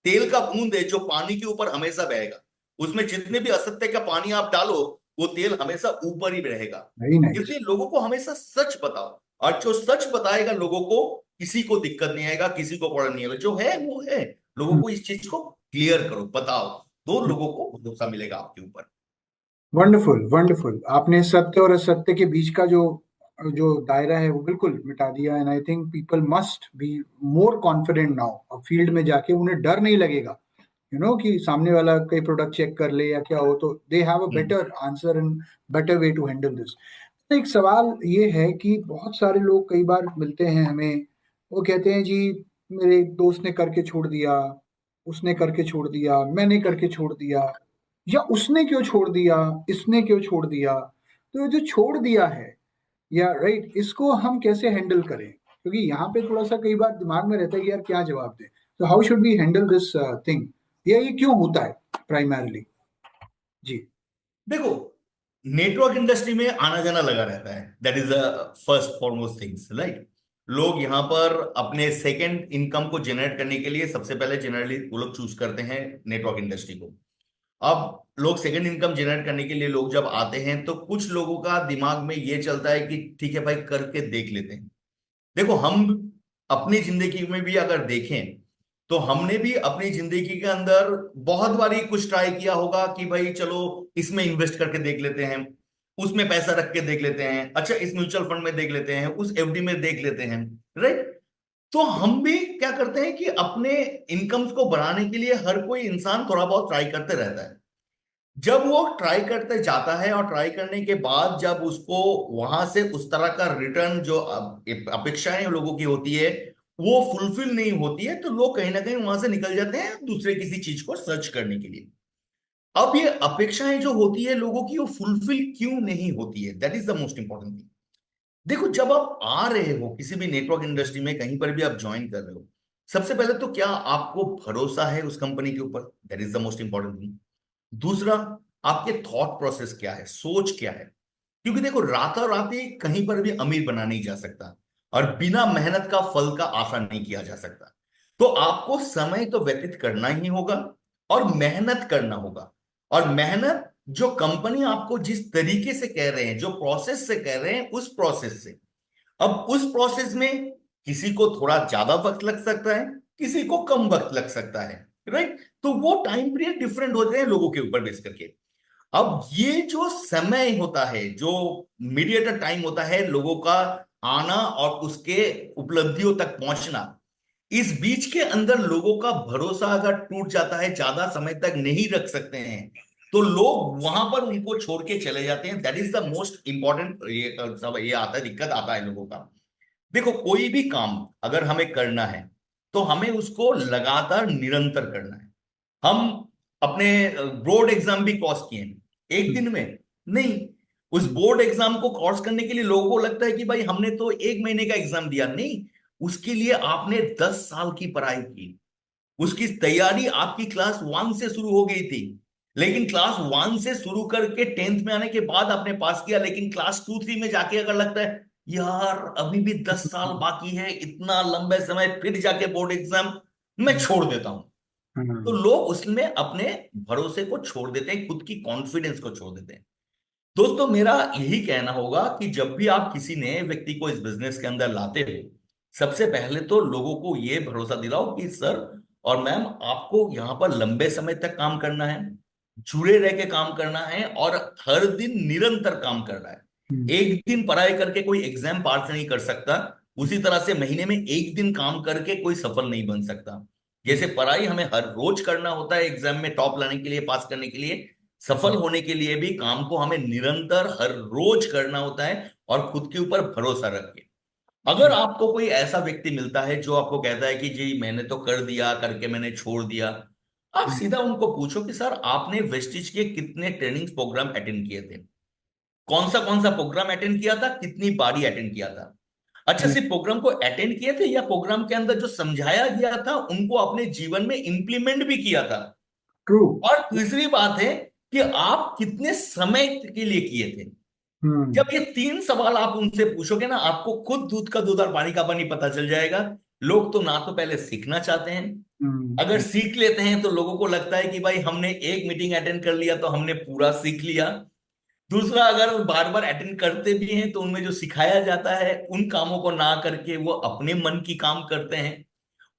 तेल का बूंद है जो पानी के ऊपर हमेशा बहेगा। उसमें जितने भी असत्य का पानी आप डालो, वो तेल हमेशा ऊपर ही रहेगा। Very nice. इसलिए लोगों को हमेशा सच बताओ, और जो सच बताएगा लोगों को, किसी को दिक्कत नहीं आएगा, किसी को प्रॉब्लम नहीं आएगा। जो है वो है। लोगों को इस चीज को क्लियर करो, बताओ, तो लोगों को भरोसा मिलेगा आपके ऊपर। Wonderful wonderful. आपने सत्य और असत्य के बीच का जो जो दायरा है वो बिल्कुल मिटा दिया। And I think people must be more confident now. अब फील्ड में जाके उन्हें डर नहीं लगेगा, कि सामने वाला कोई प्रोडक्ट चेक कर ले या क्या हो, तो they have a hmm. Better answer and better way to handle this. एक सवाल ये है कि बहुत सारे लोग कई बार मिलते हैं हमें, वो कहते हैं जी मेरे दोस्त ने करके छोड़ दिया, उसने करके छोड़ दिया, मैंने करके छोड़ दिया, या उसने क्यों छोड़ दिया, इसने क्यों छोड़ दिया। तो ये जो छोड़ दिया है, या राइट, इसको हम कैसे हैंडल करें? क्योंकि यहाँ पे थोड़ा सा कई बार दिमाग में रहता है कि यार क्या जवाब दें। तो how should we handle this thing, या ये क्यों होता है प्राइमरली? जी। देखो, नेटवर्क इंडस्ट्री में आना जाना लगा रहता है, that is the first foremost things, right? लोग यहाँ पर अपने सेकंड इनकम को जनरेट करने के लिए सबसे पहले जनरली वो लोग चूज करते हैं नेटवर्क इंडस्ट्री को। अब लोग सेकंड इनकम जनरेट करने के लिए लोग जब आते हैं तो कुछ लोगों का दिमाग में ये चलता है कि ठीक है भाई करके देख लेते हैं। देखो हम अपनी जिंदगी में भी अगर देखें तो हमने भी अपनी जिंदगी के अंदर बहुत बारी कुछ ट्राई किया होगा कि भाई चलो इसमें इन्वेस्ट करके देख लेते हैं, उसमें पैसा रख के देख लेते हैं, अच्छा इस म्यूचुअल फंड में देख लेते हैं, उस एफडी में देख लेते हैं, राइट। तो हम भी क्या करते हैं कि अपने इनकम्स को बढ़ाने के लिए हर कोई इंसान थोड़ा बहुत ट्राई करते रहता है। जब वो ट्राई करते जाता है और ट्राई करने के बाद जब उसको वहां से उस तरह का रिटर्न जो अपेक्षाएं लोगों की होती है वो फुलफिल नहीं होती है, तो लोग कहीं ना कहीं वहां से निकल जाते हैं दूसरे किसी चीज को सर्च करने के लिए। अब ये अपेक्षाएं जो होती है लोगों की वो फुलफिल क्यों नहीं होती है, that is the most important thing. देखो जब आप आ रहे हो किसी भी नेटवर्क इंडस्ट्री में कहीं पर भी आप ज्वाइन कर रहे हो, सबसे पहले तो क्या आपको भरोसा है उस कंपनी के ऊपर, that is the most important thing. दूसरा, आपके थॉट प्रोसेस क्या है, सोच क्या है। क्योंकि देखो रातों रात ही कहीं पर भी अमीर बना नहीं जा सकता और बिना मेहनत का फल का आशा नहीं किया जा सकता। तो आपको समय तो व्यतीत करना ही होगा और मेहनत करना होगा। और मेहनत जो कंपनी आपको जिस तरीके से कह रहे हैं, जो प्रोसेस से कह रहे हैं, उस प्रोसेस से। अब उस प्रोसेस में किसी को थोड़ा ज्यादा वक्त लग सकता है, किसी को कम वक्त लग सकता है, राइट। तो वो टाइम पीरियड डिफरेंट होते हैं लोगों के ऊपर बेस करके। अब ये जो समय होता है, जो मीडिएटर टाइम होता है लोगों का आना और उसके उपलब्धियों तक पहुंचना, इस बीच के अंदर लोगों का भरोसा अगर टूट जाता है, ज्यादा समय तक नहीं रख सकते हैं, तो लोग वहां पर उनको छोड़ के चले जाते हैं। That is the most important, ये सब ये आता है, दिक्कत आता है लोगों का। देखो कोई भी काम अगर हमें करना है तो हमें उसको लगातार निरंतर करना है। हम अपने बोर्ड एग्जाम भी क्रॉस किए हैं एक दिन में नहीं। उस बोर्ड एग्जाम को क्रॉस करने के लिए लोगों को लगता है कि भाई हमने तो एक महीने का एग्जाम दिया, नहीं। उसके लिए आपने 10 साल की पढ़ाई की, उसकी तैयारी आपकी क्लास वन से शुरू हो गई थी। लेकिन क्लास वन से शुरू करके टेंथ में आने के बाद आपने पास किया, लेकिन क्लास टू थ्री में जाके अगर लगता है यार अभी भी 10 साल बाकी है, इतना लंबे समय फिर जाके बोर्ड एग्जाम, मैं छोड़ देता हूं। तो लोग उसमें अपने भरोसे को छोड़ देते हैं, खुद की कॉन्फिडेंस को छोड़ देते हैं। दोस्तों मेरा यही कहना होगा कि जब भी आप किसी नए व्यक्ति को इस बिजनेस के अंदर लाते हो, सबसे पहले तो लोगों को यह भरोसा दिलाओ कि सर और मैम आपको यहां पर लंबे समय तक काम करना है, जुड़े रह के काम करना है और हर दिन निरंतर काम करना है। एक दिन पढ़ाई करके कोई एग्जाम पास नहीं कर सकता, उसी तरह से महीने में एक दिन काम करके कोई सफल नहीं बन सकता। जैसे पढ़ाई हमें हर रोज करना होता है एग्जाम में टॉप लाने के लिए, पास करने के लिए, सफल होने के लिए भी काम को हमें निरंतर हर रोज करना होता है और खुद के ऊपर भरोसा रख के। अगर आपको कोई ऐसा व्यक्ति मिलता है जो आपको कहता है कि जी मैंने तो कर दिया, करके मैंने छोड़ दिया, आप सीधा उनको पूछो कि सर आपने वेस्टिज के कितने ट्रेनिंग प्रोग्राम अटेंड किए थे, कौन सा प्रोग्राम अटेंड किया था, कितनी बारी अटेंड किया था। अच्छा सिर्फ प्रोग्राम को अटेंड किए थे या प्रोग्राम के अंदर जो समझाया गया था उनको अपने जीवन में इंप्लीमेंट भी किया था। ट्रू। और तीसरी बात है कि आप कितने समय के लिए किए थे। हम्म। जब ये तीन सवाल आप उनसे पूछोगे ना, आपको खुद दूध का दूध और पानी का पानी पता चल जाएगा। लोग तो ना तो पहले सीखना चाहते हैं, अगर सीख लेते हैं तो लोगों को लगता है कि भाई हमने एक मीटिंग अटेंड कर लिया तो हमने पूरा सीख लिया। दूसरा, अगर बार बार अटेंड करते भी हैं तो उनमें जो सिखाया जाता है उन कामों को ना करके वो अपने मन की काम करते हैं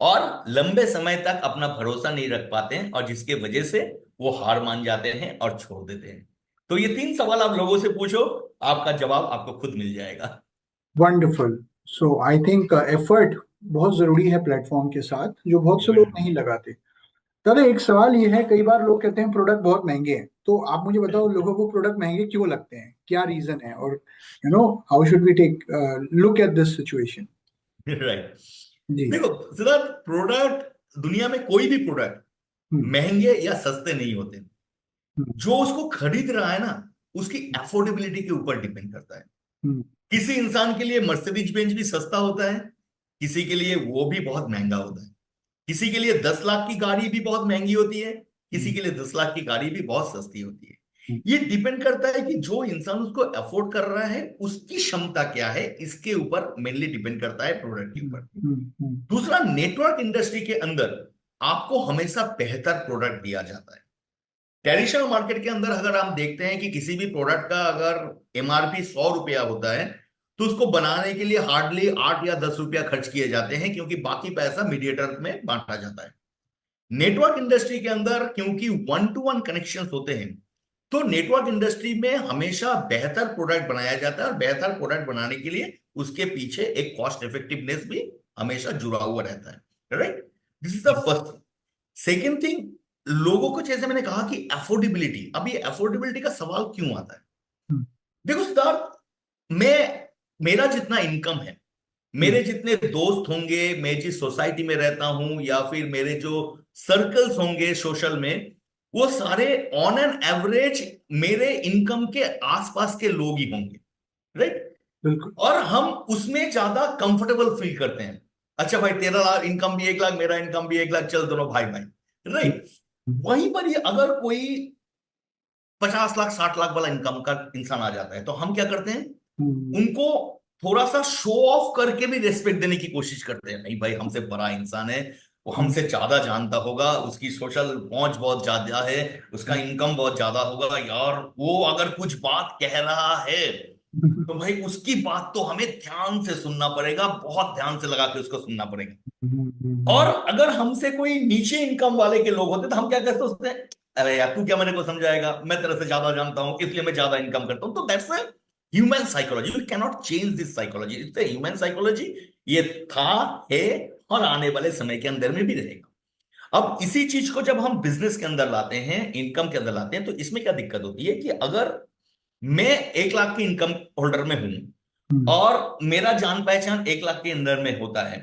और लंबे समय तक अपना भरोसा नहीं रख पाते हैं, और जिसके वजह से वो हार मान जाते हैं और छोड़ देते हैं। तो ये तीन सवाल आप लोगों से पूछो, आपका जवाब आपको खुद मिल जाएगा। Wonderful. So I think effort बहुत जरूरी है प्लेटफॉर्म के साथ, जो बहुत से लोग नहीं लगाते। दादा एक सवाल ये है, कई बार लोग कहते हैं प्रोडक्ट बहुत महंगे हैं, तो आप मुझे बताओ लोगों को प्रोडक्ट महंगे क्यों लगते हैं, क्या रीजन है, और how should we take look at this situation. Right. जी। देखो सिद्धार्थ, प्रोडक्ट दुनिया में कोई भी प्रोडक्ट हम्म। महंगे या सस्ते नहीं होते। हम्म। जो उसको खरीद रहा है ना, उसकी अफोर्डेबिलिटी के ऊपर डिपेंड करता है। हम्म। किसी इंसान के लिए मर्सिडीज बेंज भी सस्ता होता है, किसी के लिए वो भी बहुत महंगा होता है। किसी के लिए 10 लाख की गाड़ी भी बहुत महंगी होती है, किसी के लिए 10 लाख की गाड़ी भी बहुत सस्ती होती है। हम्म। ये डिपेंड करता है कि जो इंसान उसको अफोर्ड कर रहा है उसकी क्षमता क्या है, इसके ऊपर मेनली डिपेंड करता है प्रोडक्ट के ऊपर। हम्म। दूसरा, नेटवर्क इंडस्ट्री के अंदर आपको हमेशा बेहतर प्रोडक्ट दिया जाता है। ट्रेडिशनल मार्केट के अंदर अगर हम देखते हैं कि किसी भी प्रोडक्ट का अगर एमआरपी 100 रुपया होता है, तो उसको बनाने के लिए हार्डली 8 या 10 रुपया खर्च किए जाते हैं, क्योंकि बाकी पैसा मीडिएटर में बांटा जाता है। नेटवर्क इंडस्ट्री के अंदर क्योंकि वन टू वन कनेक्शन होते हैं, तो नेटवर्क इंडस्ट्री में हमेशा बेहतर प्रोडक्ट बनाया जाता है, और बेहतर प्रोडक्ट बनाने के लिए उसके पीछे एक कॉस्ट इफेक्टिवनेस भी हमेशा जुड़ा हुआ रहता है, right. This is the first. Second thing, लोगों को, जैसे मैंने कहा कि अफोर्डेबिलिटी, अब ये अफोर्डेबिलिटी का सवाल क्यों आता है? हम्म, देखो सिद्धार्थ, मैं मेरा जितना इनकम है, हम्म, मेरे जितने दोस्त होंगे, मैं जिस सोसाइटी में रहता हूं, या फिर मेरे जो सर्कल्स होंगे सोशल में, वो सारे ऑन एन एवरेज मेरे इनकम के आसपास के लोग ही होंगे, राइट। बिल्कुल। और हम उसमें ज्यादा कंफर्टेबल फील करते हैं। अच्छा भाई, तेरा इनकम भी 1 लाख, मेरा इनकम भी 1 लाख, चल दोनों भाई भाई, हम्म, राइट। वहीं पर ये अगर कोई 50 लाख 60 लाख वाला इनकम का इंसान आ जाता है, तो हम क्या करते हैं? हम्म, उनको थोड़ा सा शो ऑफ करके भी रेस्पेक्ट देने की कोशिश करते हैं। नहीं भाई, हमसे बड़ा इंसान है, वो हम्म, हमसे ज्यादा जानता होगा, उसकी सोशल पहुंच बहुत ज्यादा है, उसका इनकम बहुत ज्यादा होगा यार, वो अगर कुछ बात कह रहा है तो भाई उसकी बात तो हमें ध्यान से सुनना पड़ेगा, बहुत ध्यान से लगा के उसको सुनना पड़ेगा। और अगर हमसे कोई नीचे इनकम वाले के लोग होते, तो हम क्या कहते सोचते हैं, अरे यार तू क्या मेरे को समझाएगा, मैं तेरे से ज्यादा जानता हूं, इसलिए मैं ज्यादा इनकम करता हूं। तो that's a human psychology, you can not change this psychology, it's human psychology. ये था, है, और आने वाले समय के अंदर में भी रहेगा। अब इसी चीज को जब हम बिजनेस के अंदर लाते हैं, इनकम के अंदर लाते हैं, तो इसमें क्या दिक्कत होती है कि अगर मैं 1 लाख की इनकम होल्डर में हूं, हम्म, और मेरा जान पहचान 1 लाख के अंदर में होता है,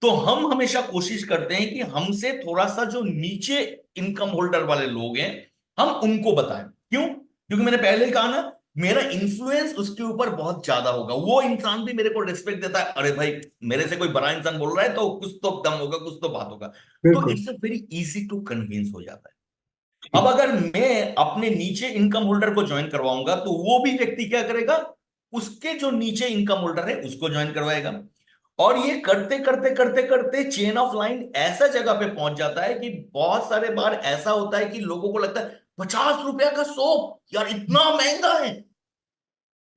तो हम हमेशा कोशिश करते हैं कि हमसे थोड़ा सा जो नीचे इनकम होल्डर वाले लोग हैं, हम उनको बताएं। क्यों? क्योंकि मैंने पहले ही कहा ना, मेरा इन्फ्लुएंस उसके ऊपर बहुत ज्यादा होगा। वो इंसान भी मेरे को रिस्पेक्ट देता है, अरे भाई मेरे से कोई बड़ा इंसान बोल रहा है तो कुछ तो दम होगा, कुछ तो बात होगा। तो बिल्कुल। It's a very easy to convince हो जाता है। अब ठीक। अगर मैं अपने नीचे इनकम होल्डर को ज्वाइन करवाऊंगा, तो वो भी व्यक्ति क्या करेगा? उसके जो नीचे इनकम होल्डर है उसको ज्वाइन करवाएगा। और ये करते करते करते करते चेन ऑफ लाइन ऐसा जगह पे पहुंच जाता है कि बहुत सारे बार ऐसा होता है कि लोगों को लगता है 50 रुपया का सोप यार इतना महंगा है, जी।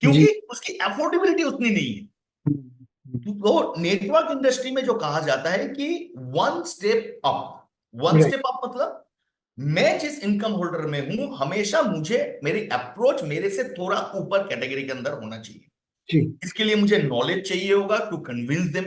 क्योंकि उसकी अफोर्डेबिलिटी उतनी नहीं है। तो नेटवर्क इंडस्ट्री में जो कहा जाता है कि one step up, one right. Step up मतलब मैं जिस इनकम होल्डर में हूं, हमेशा मुझे मेरी अप्रोच मेरे से थोड़ा ऊपर कैटेगरी के अंदर होना चाहिए। जी। इसके लिए मुझे नॉलेज चाहिए होगा टू कन्विंस देम।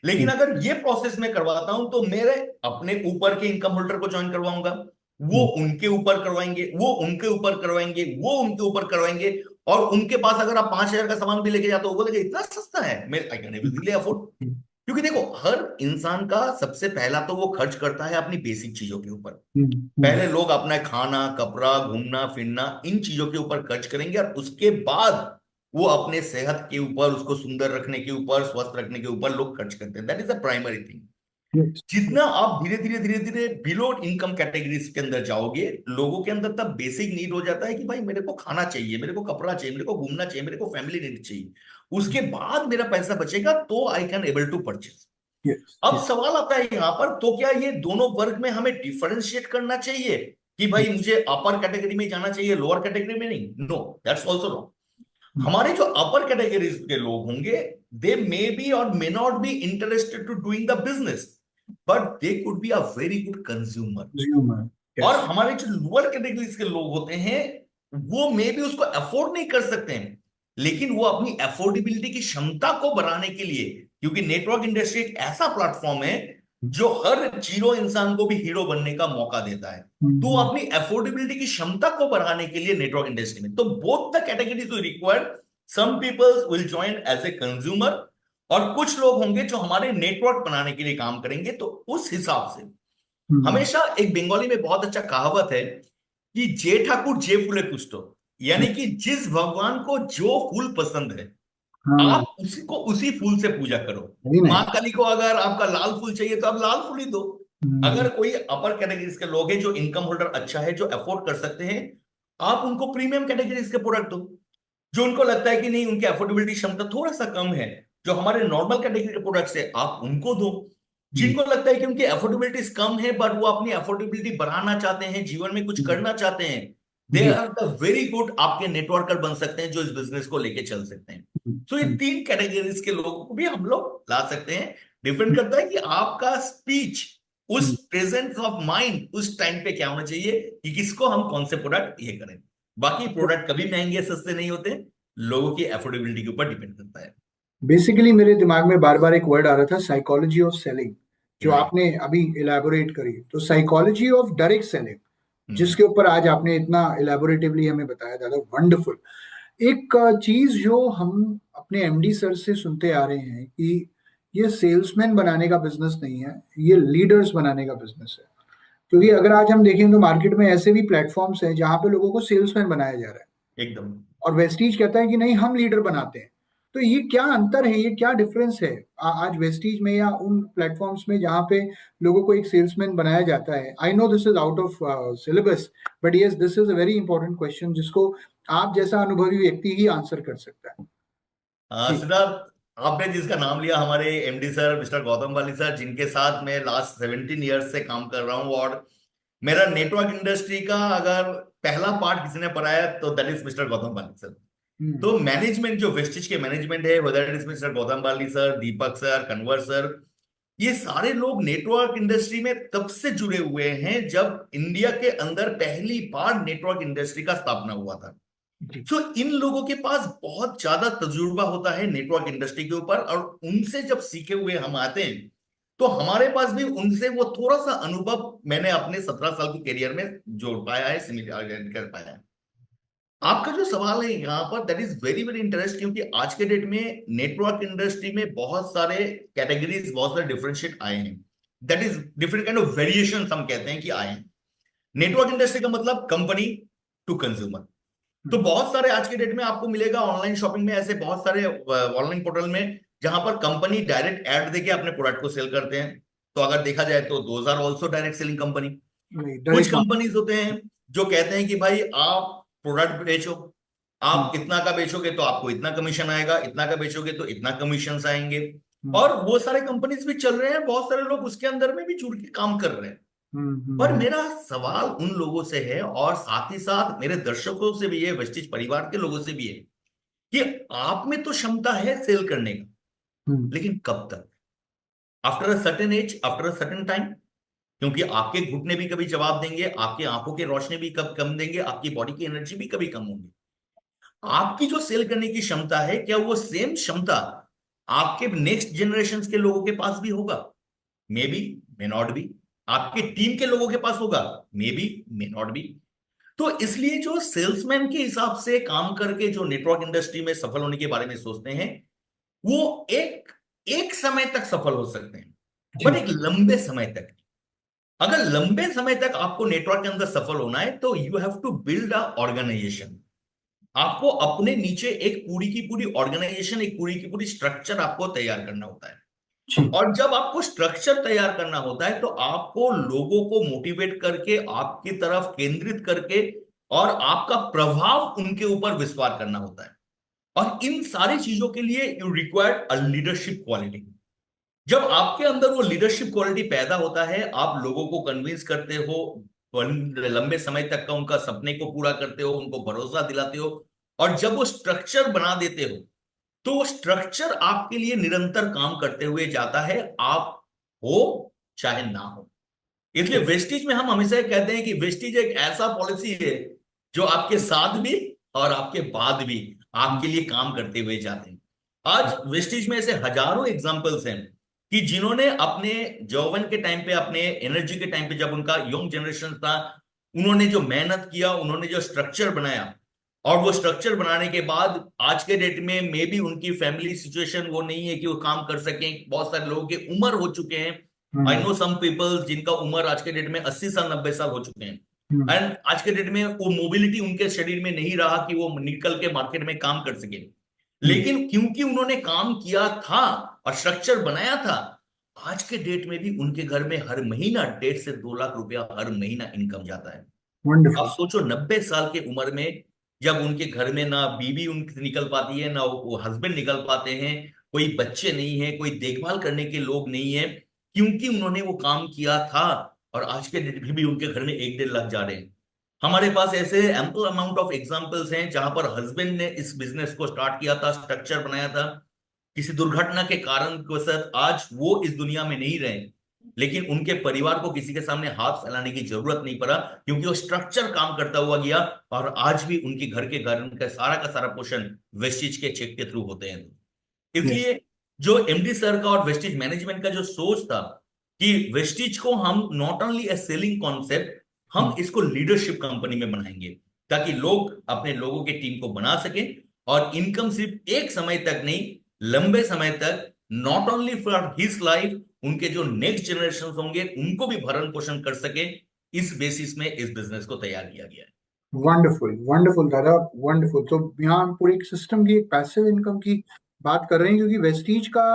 लेकिन हम्म, अगर ये प्रोसेस मैं करवाता हूं, तो मेरे अपने ऊपर के इनकम होल्डर को ज्वाइन करवाऊंगा, वो उनके ऊपर करवाएंगे, वो उनके ऊपर करवाएंगे, वो उनके ऊपर करवाएंगे। और उनके पास अगर आप 5,000 का सामान भी लेके जाते हो, वो बोलेगा इतना सस्ता है, मैं आई कैन इजीली अफोर्ड। हम्म, क्योंकि देखो, हर इंसान का सबसे पहला तो वो खर्च करता है अपनी बेसिक चीजों के ऊपर। हम्म, पहले लोग अपना खाना, कपड़ा, घूमना फिरना, इन चीजों के ऊपर खर्च करेंगे, और उसके बाद वो अपने सेहत के ऊपर, उसको सुंदर रखने के ऊपर, स्वस्थ रखने के ऊपर लोग खर्च करते हैं। That is the primary thing. yes, जितना आप धीरे धीरे धीरे धीरे बिलो इनकम कैटेगरीज के अंदर जाओगे, लोगों के अंदर तब बेसिक नीड हो जाता है कि भाई मेरे को खाना चाहिए, मेरे को कपड़ा चाहिए, मेरे को घूमना चाहिए, मेरे को फैमिली नीड चाहिए। उसके बाद मेरा पैसा बचेगा तो I can able to purchase. yes, अब yes, सवाल आता है यहां पर, तो क्या ये दोनों वर्ग में हमें डिफरेंशिएट करना चाहिए कि भाई मुझे अपर कैटेगरी में जाना चाहिए, लोअर कैटेगरी में नहीं? No, that's also wrong. हमारे जो अपर कैटेगरीज के लोग होंगे, दे मे बी और may not be interested to doing the business, but they could be a very good consumer. consumer, और yes, हमारे जो लोअर कैटेगरीज के लोग होते हैं, वो मे भी उसको अफोर्ड नहीं कर सकते हैं, लेकिन वो अपनी अफोर्डेबिलिटी की क्षमता को बढ़ाने के लिए, क्योंकि नेटवर्क इंडस्ट्री एक ऐसा प्लेटफॉर्म है जो हर जीरो इंसान को भी हीरो बनने का मौका देता है। तो वो अपनी अफोर्डेबिलिटी की क्षमता को बढ़ाने के लिए नेटवर्क इंडस्ट्री में, तो both the categories required. Some peoples will join as a consumer, और कुछ लोग होंगे जो हमारे नेटवर्क बनाने के लिए काम करेंगे। तो उस हिसाब से हमेशा एक बंगाली में बहुत अच्छा कहावत है कि जे ठाकुर जे फूले पुष्टो, यानी कि जिस भगवान को जो फूल पसंद है, हाँ, आप उसी को उसी फूल से पूजा करो। वेरी मां नाइस। काली को अगर आपका लाल फूल चाहिए, तो आप लाल फूल ही दो। अगर कोई अपर कैटेगरीज के लोग हैं, जो इनकम होल्डर अच्छा है, जो अफोर्ड कर सकते हैं, आप उनको प्रीमियम कैटेगरीज के प्रोडक्ट दो। जो उनको लगता है कि नहीं, उनकी अफोर्डेबिलिटी क्षमता थोड़ा सा कम है, जो हमारे नॉर्मल कैटेगरी के प्रोडक्ट्स है, आप उनको दो। जिनको लगता है कि उनकी अफोर्डेबिलिटीज कम है बट वो अपनी अफोर्डेबिलिटी बढ़ाना चाहते हैं, जीवन में कुछ करना चाहते हैं, दे जी। आर द वेरी गुड आपके नेटवर्कर बन सकते हैं जो इस बिजनेस को लेके चल सकते हैं। तो ये तीन कैटेगरीज के लोगों को भी हम लोग ला सकते हैं। डिपेंड करता है कि आपका स्पीच, उस प्रेजेंस ऑफ माइंड उस टाइम पे क्या होना चाहिए कि किसको हम कौन से प्रोडक्ट ये करें। बाकी प्रोडक्ट कभी महंगे सस्ते नहीं होते, लोगों की अफोर्डेबिलिटी के ऊपर डिपेंड करता है। बेसिकली मेरे दिमाग में बार बार एक वर्ड आ रहा था, साइकोलॉजी ऑफ सेलिंग, जो राइट। आपने अभी इलेबोरेट करी। तो साइकोलॉजी ऑफ डायरेक्ट सेलिंग, हम्म। जिसके ऊपर आज आपने इतना इलेबोरेटिवली हमें बताया, दादा वंडरफुल। एक चीज जो हम अपने एमडी सर से सुनते आ रहे हैं कि ये सेल्समैन बनाने का बिजनेस नहीं है, ये लीडर्स बनाने का बिजनेस है। क्योंकि अगर आज हम देखें तो मार्केट में ऐसे भी प्लेटफॉर्म्स हैं जहां पे लोगों को सेल्समैन बनाया जा रहा है, एकदम। और वेस्टीज कहता है कि नहीं हम लीडर बनाते हैं। तो ये क्या अंतर है, ये क्या डिफरेंस है आज वेस्टीज में या उन प्लेटफॉर्म्स में जहां पे लोगों को एक सेल्समैन बनाया जाता है? I know this is out of syllabus, but yes this is a very important question जिसको आप जैसा अनुभवी व्यक्ति ही आंसर कर सकता है। जी। सिद्धार्थ, आपने जिसका नाम लिया, हमारे एमडी सर मिस्टर गौतम वाली सर, जिनके साथ मैं लास्ट 17 ईयर्स से काम कर रहा हूँ, और मेरा नेटवर्क इंडस्ट्री का अगर पहला पार्ट किसी ने पढ़ाया तो दैट इज मिस्टर गौतम वाली सर। हम्म। तो मैनेजमेंट, जो वेस्टिज के मैनेजमेंट है, whether it is mister Gautam वाली सर, दीपक सर, कन्वर सर, ये सारे लोग नेटवर्क इंडस्ट्री में तब से जुड़े हुए हैं जब इंडिया के अंदर पहली बार नेटवर्क इंडस्ट्री का स्थापना हुआ था। जी। तो इन लोगों के पास बहुत ज्यादा तजुर्बा होता है नेटवर्क इंडस्ट्री के ऊपर, और उनसे जब सीखे हुए हम आते हैं तो हमारे पास भी उनसे वो थोड़ा सा अनुभव मैंने अपने 17 साल के करियर में जोड़ पाया है, सिमिलर कर पाया है। आपका जो सवाल है यहाँ पर, that is very very interest, क्योंकि आज के डेट में नेटवर्क इंडस्ट्री में बहुत सारे कैटेगरीज, बहुत सारे डिफरेंशिएट आए हैं। That is different kind of variation हम कहते हैं कि आए हैं। नेटवर्क इंडस्ट्री का मतलब कंपनी टू कंज्यूमर। तो हम्म। बहुत सारे आज के डेट में आपको मिलेगा ऑनलाइन शॉपिंग में, ऐसे बहुत सारे ऑनलाइन पोर्टल में जहां पर कंपनी डायरेक्ट ऐड देके अपने प्रोडक्ट को सेल करते हैं। तो अगर देखा जाए तो those are also direct selling company. कुछ डायरेक्ट मार्केट। कंपनीज होते हैं जो कहते हैं कि भाई आप प्रोडक्ट बेचो, हम्म। आप इतना का बेचोगे तो आपको इतना कमीशन आएगा, इतना का बेचोगे तो इतना कमीशन आएंगे। हम्म। और वो सारे कंपनीज भी चल रहे हैं, बहुत सारे लोग उसके अंदर में भी जुड़ के काम कर रहे हैं। हम्म। पर मेरा सवाल उन लोगों से है, और साथ ही साथ मेरे दर्शकों से भी है, वेस्टिज परिवार के लोगों से भी है, कि आप में तो क्षमता है सेल करने का, हम्म। लेकिन कब तक? After a certain age, after a certain time. क्योंकि आपके घुटने भी कभी जवाब देंगे, आपकी आंखों की रोशनी भी कब कम देंगे, आपकी बॉडी की एनर्जी भी कभी कम होगी। आपकी जो सेल करने की क्षमता है, क्या वो सेम क्षमता आपके नेक्स्ट जनरेशन के लोगों के पास भी होगा? May be, may not B. आपके टीम के लोगों के पास होगा? May be, may not B. तो इसलिए जो सेल्समैन के हिसाब से काम करके जो नेटवर्क इंडस्ट्री में सफल होने के बारे में सोचते हैं, वो एक एक समय तक सफल हो सकते हैं, बट जी। एक लंबे समय तक। अगर लंबे समय तक आपको नेटवर्क के अंदर सफल होना है तो you have to build a organisation. आपको अपने नीचे एक पूरी की पूरी ऑर्गेनाइजेशन, एक पूरी की पूरी स्ट्रक्चर आपको तैयार करना होता है। जी। और जब आपको स्ट्रक्चर तैयार करना होता है तो आपको लोगों को मोटिवेट करके, आपकी तरफ केंद्रित करके, और आपका प्रभाव उनके ऊपर विस्तार करना होता है। और इन सारी चीजों के लिए you required a leadership quality. जब आपके अंदर वो लीडरशिप क्वालिटी पैदा होता है, आप लोगों को कन्विंस करते हो, लंबे समय तक का उनका सपने को पूरा करते हो, उनको भरोसा दिलाते हो, और जब वो स्ट्रक्चर बना देते हो तो वो स्ट्रक्चर आपके लिए निरंतर काम करते हुए जाता है, आप हो चाहे ना हो। इसलिए जी। वेस्टिज में हम हमेशा ये कहते हैं कि वेस्टिज एक ऐसा पॉलिसी है जो आपके साथ भी और आपके बाद भी हम्म। आपके लिए काम करते हुए जाते हैं। आज वेस्टिज में ऐसे हजारों एग्जाम्पल्स हैं कि जिन्होंने अपने जौवन के टाइम पे, अपने एनर्जी के टाइम पे, जब उनका यंग जनरेशन था, उन्होंने जो मेहनत किया, उन्होंने जो स्ट्रक्चर बनाया, और वो स्ट्रक्चर बनाने के बाद आज के डेट में मे बी उनकी फैमिली सिचुएशन वो नहीं है कि वो काम कर सकें। बहुत सारे लोगों के उम्र हो चुके हैं। आई हम्म। नो सम पीपल जिनका उम्र आज के डेट में 80 साल 90 साल हो चुके हैं, हम्म। एंड आज के डेट में वो मोबिलिटी उनके शरीर में नहीं रहा कि वो निकल के मार्केट में काम कर सके। हम्म। लेकिन क्योंकि उन्होंने काम किया था और स्ट्रक्चर बनाया था, आज के डेट में भी उनके घर में हर महीना 1.5 से 2 लाख रुपया हर महीना इनकम जाता है। अब वंडरफुल। सोचो 90 साल के उम्र में, जब उनके घर में ना बीवी उनकी निकल पाती है, ना वो हस्बैंड निकल पाते हैं, कोई बच्चे नहीं है, कोई देखभाल करने के लोग नहीं है, क्योंकि उन्होंने वो काम किया था। और आज के डेट में भी उनके घर में 1-1.5 लाख जा रहे हैं। हमारे पास ऐसे एम्पल अमाउंट ऑफ एग्जांपल्स हैं जहां पर हस्बैंड ने इस बिजनेस को स्टार्ट किया था, स्ट्रक्चर बनाया था, किसी दुर्घटना के कारण वशत आज वो इस दुनिया में नहीं रहे, लेकिन उनके परिवार को किसी के सामने हाथ फैलाने की जरूरत नहीं पड़ा, क्योंकि वो स्ट्रक्चर काम करता हुआ गया। और आज भी उनके घर के कारण का सारा पोषण वेस्टिज के चेक के थ्रू होते हैं। यस। इसलिए जो एमडी सर का और वेस्टिज मैनेजमेंट का जो सोच था कि वेस्टिज को हम not only A selling concept, हम इसको लीडरशिप कंपनी में बनाएंगे, ताकि लोग अपने लोगों के टीम को बना सकें और इनकम सिर्फ एक समय तक नहीं, लंबे समय तक, not only for his life, उनके जो नेक्स्ट जनरेशन होंगे उनको भी भरण पोषण कर सके। इस बेसिस में इस बिजनेस को तैयार किया गया है। वंडरफुल वंडरफुल दादा, वंडरफुल। तो यहाँ हम पूरे एक सिस्टम की, एक पैसिव इनकम की बात कर रहे हैं, क्योंकि वेस्टीज का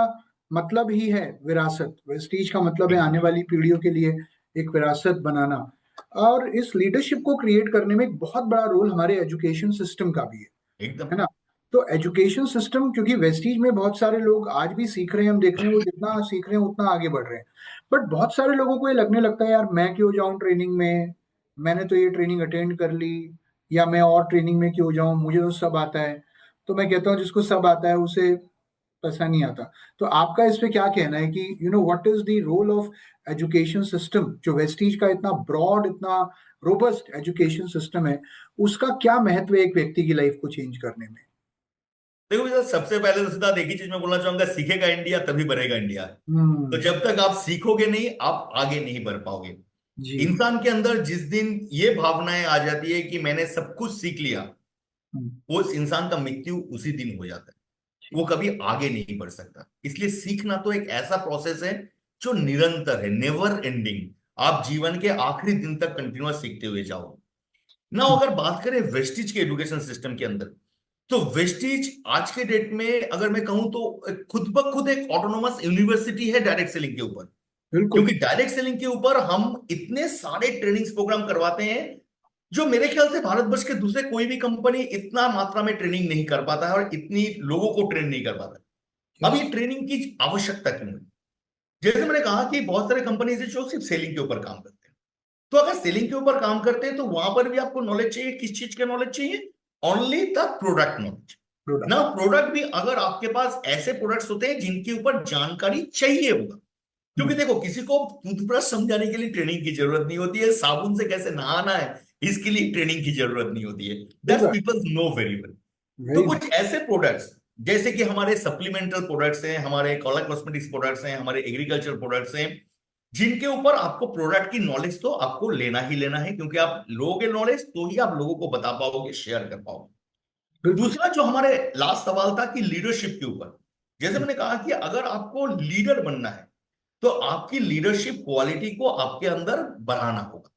मतलब ही है विरासत। वेस्टीज का मतलब है आने वाली पीढ़ियों के लिए एक विरासत बनाना। और इस लीडरशिप को क्रिएट करने में एक बहुत बड़ा रोल हमारे एजुकेशन सिस्टम का भी एकदम। है ना। तो एजुकेशन सिस्टम, क्योंकि वेस्टीज में बहुत सारे लोग आज भी सीख रहे हैं, हम देख रहे हैं वो जितना सीख रहे हैं उतना आगे बढ़ रहे हैं। बट बहुत सारे लोगों को ये लगने लगता है, यार मैं क्यों जाऊं ट्रेनिंग में, मैंने तो ये ट्रेनिंग अटेंड कर ली, या मैं और ट्रेनिंग में क्यों जाऊं, मुझे तो सब आता है। तो मैं कहता हूँ जिसको सब आता है उसे पैसा नहीं आता। तो आपका इस पे क्या कहना है कि what is the role of education system, जो वेस्टीज का इतना ब्रॉड, इतना रोबस्ट एजुकेशन सिस्टम है, उसका क्या महत्व है एक व्यक्ति की लाइफ को चेंज करने में? देखो भैया, सबसे पहले तो सीधा एक ही चीज मैं बोलना चाहूंगा, सीखेगा इंडिया तभी बढ़ेगा इंडिया। तो हम्म। जब तक आप सीखोगे नहीं, आप आगे नहीं बढ़ पाओगे। जी। इंसान के अंदर जिस दिन ये भावनाएं आ जाती है कि मैंने सब कुछ सीख लिया, हम्म। वो उस इंसान का मृत्यु उसी दिन हो जाता है। जी। वो कभी आगे नहीं बढ़ सकता। इसलिए सीखना तो एक ऐसा प्रोसेस है जो निरंतर है, नेवर एंडिंग। आप जीवन के आखिरी दिन तक कंटिन्यूअस सीखते हुए जाओ ना। हम्म। अगर बात करें वेस्टिज के एजुकेशन सिस्टम के अंदर, तो वेस्टिज आज के डेट में अगर मैं कहूं तो खुद ब खुद एक ऑटोनोमस यूनिवर्सिटी है डायरेक्ट सेलिंग के ऊपर। बिल्कुल। क्योंकि डायरेक्ट सेलिंग के ऊपर हम इतने सारे ट्रेनिंग्स प्रोग्राम करवाते हैं, जो मेरे ख्याल से भारतवर्ष के दूसरे कोई भी कंपनी इतना मात्रा में ट्रेनिंग नहीं कर पाता है और इतनी लोगों को ट्रेन नहीं कर पाता। अब यस। ये ट्रेनिंग की आवश्यकता क्यों है? जैसे मैंने कहा कि बहुत सारे कंपनीज है जो सिर्फ सेलिंग के ऊपर काम करते हैं। तो अगर सेलिंग के ऊपर काम करते हैं तो वहां पर भी आपको नॉलेज चाहिए। किस चीज का नॉलेज चाहिए? Only the product knowledge. Product. ना प्रोडक्ट भी अगर आपके पास ऐसे प्रोडक्ट्स होते हैं जिनके ऊपर जानकारी चाहिए होगा। क्योंकि हम्म। देखो, किसी को टूथब्रश समझाने के लिए ट्रेनिंग की जरूरत नहीं होती है, साबुन से कैसे नहाना है इसके लिए ट्रेनिंग की जरूरत नहीं होती है। सही दैट्स बात। People know very well. तो वेरी कुछ नाइस। ऐसे प्रोडक्ट्स जैसे कि हमारे सप्लीमेंटल प्रोडक्ट्स हैं, हमारे कलर कॉस्मेटिक्स प्रोडक्ट्स हैं, हमारे एग्रीकल्चर प्रोडक्ट्स हैं, जिनके ऊपर आपको प्रोडक्ट की नॉलेज तो आपको लेना ही लेना है, क्योंकि आप लोगे नॉलेज तो ही आप लोगों को बता पाओगे, शेयर कर पाओगे। बिल्कुल। दूसरा जो हमारे लास्ट सवाल था कि लीडरशिप के ऊपर, जैसे मैंने कहा कि अगर आपको लीडर बनना है तो आपकी लीडरशिप क्वालिटी को आपके अंदर बढ़ाना होगा।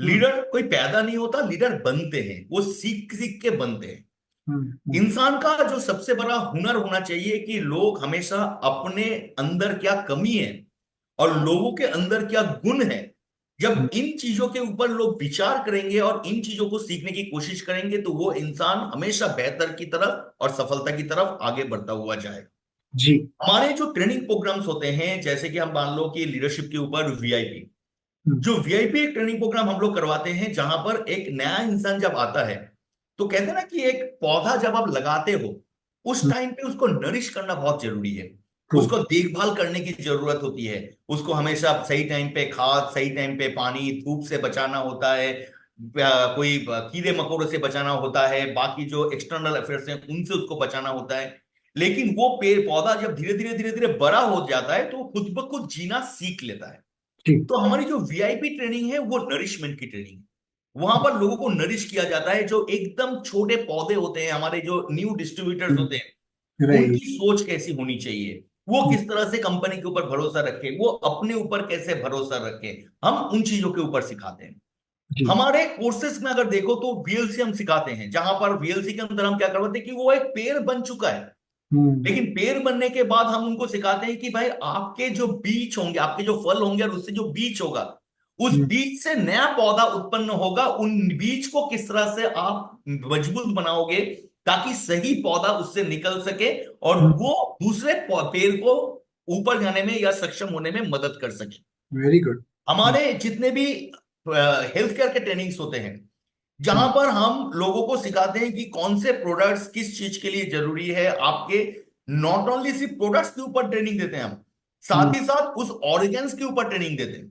हम्म। लीडर कोई पैदा नहीं होता, लीडर बनते हैं, वो सीख सीख के बनते हैं। हम्म। इंसान का जो सबसे बड़ा हुनर होना चाहिए कि लोग हमेशा अपने अंदर क्या कमी है और लोगों के अंदर क्या गुण है, हम्म। जब इन चीजों के ऊपर लोग विचार करेंगे और इन चीजों को सीखने की कोशिश करेंगे, तो वो इंसान हमेशा बेहतर की तरफ और सफलता की तरफ आगे बढ़ता हुआ जाएगा। जी। हमारे जो ट्रेनिंग प्रोग्राम्स होते हैं, जैसे कि हम मान लो कि लीडरशिप के ऊपर वीआईपी, हम्म। जो वीआईपी एक ट्रेनिंग प्रोग्राम हम लोग करवाते हैं, जहां पर एक नया इंसान जब आता है, तो कहते हैं ना कि एक पौधा जब आप लगाते हो उस हम्म। टाइम पे उसको नरिश करना बहुत जरूरी है। ट्रू। उसको देखभाल करने की जरूरत होती है। उसको हमेशा सही टाइम पे खाद, सही टाइम पे पानी, धूप से बचाना होता है, कोई कीड़े मकोड़ों से बचाना होता है, बाकी जो एक्सटर्नल अफेयर्स हैं उनसे उसको बचाना होता है। लेकिन वो पेड़ पौधा जब धीरे धीरे बड़ा हो जाता है तो खुद ब खुद जीना सीख लेता है। जी। तो हमारी जो वीआईपी ट्रेनिंग है वो नरिशमेंट की ट्रेनिंग है। वहां पर लोगों को नरिश किया जाता है। जो एकदम छोटे पौधे होते हैं, हमारे जो न्यू डिस्ट्रीब्यूटर्स होते हैं, राइट। उनकी सोच कैसी होनी चाहिए, वो किस तरह से कंपनी के ऊपर भरोसा रखे, वो अपने ऊपर कैसे भरोसा रखे, हम उन चीजों के ऊपर सिखाते हैं। जी। हमारे कोर्सेज में अगर देखो तो वीएलसी हम सिखाते हैं, जहां पर वीएलसी के अंदर हम क्या करवाते हैं कि वो एक पेड़ बन चुका है, हम्म। लेकिन पेड़ बनने के बाद हम उनको सिखाते हैं कि भाई आपके जो बीज होंगे, आपके जो फल होंगे और उससे जो बीज होगा, उस हम्म। बीज से नया पौधा उत्पन्न होगा। उन बीज को किस तरह से आप मजबूत बनाओगे ताकि सही पौधा उससे निकल सके और हम्म। वो दूसरे पेड़ को ऊपर जाने में या सक्षम होने में मदद कर सके। Very good. हमारे जितने भी हेल्थ केयर के ट्रेनिंग्स होते हैं, जहां पर हम लोगों को सिखाते हैं कि कौन से प्रोडक्ट्स किस चीज के लिए जरूरी है आपके, नॉट ओनली सिर्फ प्रोडक्ट्स के ऊपर ट्रेनिंग देते हैं हम, साथ ही साथ उस ऑर्गेन्स के ऊपर ट्रेनिंग देते हैं।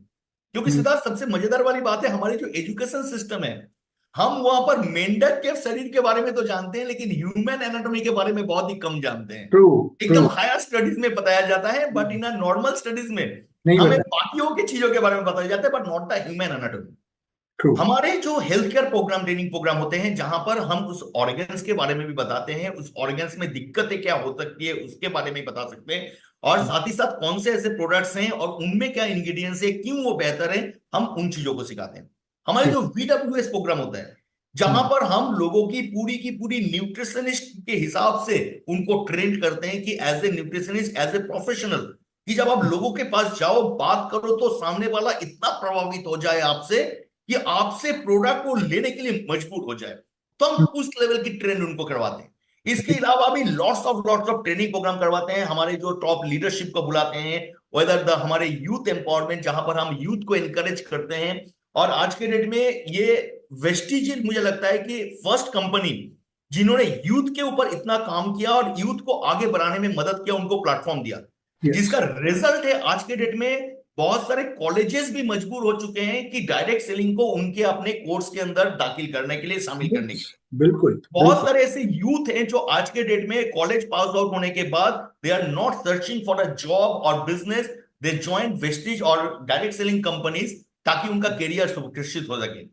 क्योंकि सिद्धार्थ, सबसे मजेदार वाली बात है, हमारी जो एजुकेशन सिस्टम है, हम वहां पर मेंढक के शरीर के बारे में तो जानते हैं, लेकिन ह्यूमन एनाटॉमी के बारे में बहुत ही कम जानते हैं। True true. एकदम हायर स्टडीज में बताया जाता है, बट इन नॉर्मल स्टडीज में नहीं हमें बता। बाकियों की चीजों के बारे में बताया जाता है, but not the human anatomy. True. हमारे जो health care program, training program होते हैं, जहां पर हम उस ऑर्गेन्स के बारे में भी बताते हैं, उस ऑर्गेन्स में दिक्कतें क्या हो सकती है उसके बारे में बता सकते हैं, और साथ ही साथ कौन से ऐसे प्रोडक्ट्स हैं और उनमें क्या इंग्रेडिएंट्स है, क्यों वो बेहतर है, हम उन चीजों को सिखाते हैं। हमारे जो VWS प्रोग्राम होता है, जहां पर हम लोगों की पूरी न्यूट्रिशनिस्ट के हिसाब से उनको ट्रेन करते हैं कि as a nutritionist, as a professional, कि जब आप लोगों के पास जाओ, बात करो, तो सामने वाला इतना प्रभावित हो जाए आपसे कि आपसे प्रोडक्ट को लेने के लिए मजबूर हो जाए, तो हम उस लेवल की ट्रेन उनको करवाते हैं। इसके अलावा भी लॉट्स ऑफ ट्रेनिंग प्रोग्राम करवाते हैं, हमारे जो टॉप लीडरशिप को बुलाते हैं, वेदर द हमारे यूथ एम्पावरमेंट, जहां पर हम यूथ को एनकरेज करते हैं। और आज के डेट में ये वेस्टिज, मुझे लगता है कि फर्स्ट कंपनी जिन्होंने यूथ के ऊपर इतना काम किया और यूथ को आगे बढ़ाने में मदद किया, उनको प्लेटफॉर्म दिया, यस। जिसका रिजल्ट है आज के डेट में बहुत सारे कॉलेजेस भी मजबूर हो चुके हैं कि डायरेक्ट सेलिंग को उनके अपने कोर्स के अंदर दाखिल करने के लिए, शामिल करने के लिए। बिल्कुल बहुत बिल्कुल। सारे ऐसे यूथ हैं जो आज के डेट में कॉलेज पास आउट होने के बाद they are not searching for a job और बिजनेस, दे ज्वाइन वेस्टिज और डायरेक्ट सेलिंग कंपनीज, ताकि उनका करियर सुरक्षित हो सके।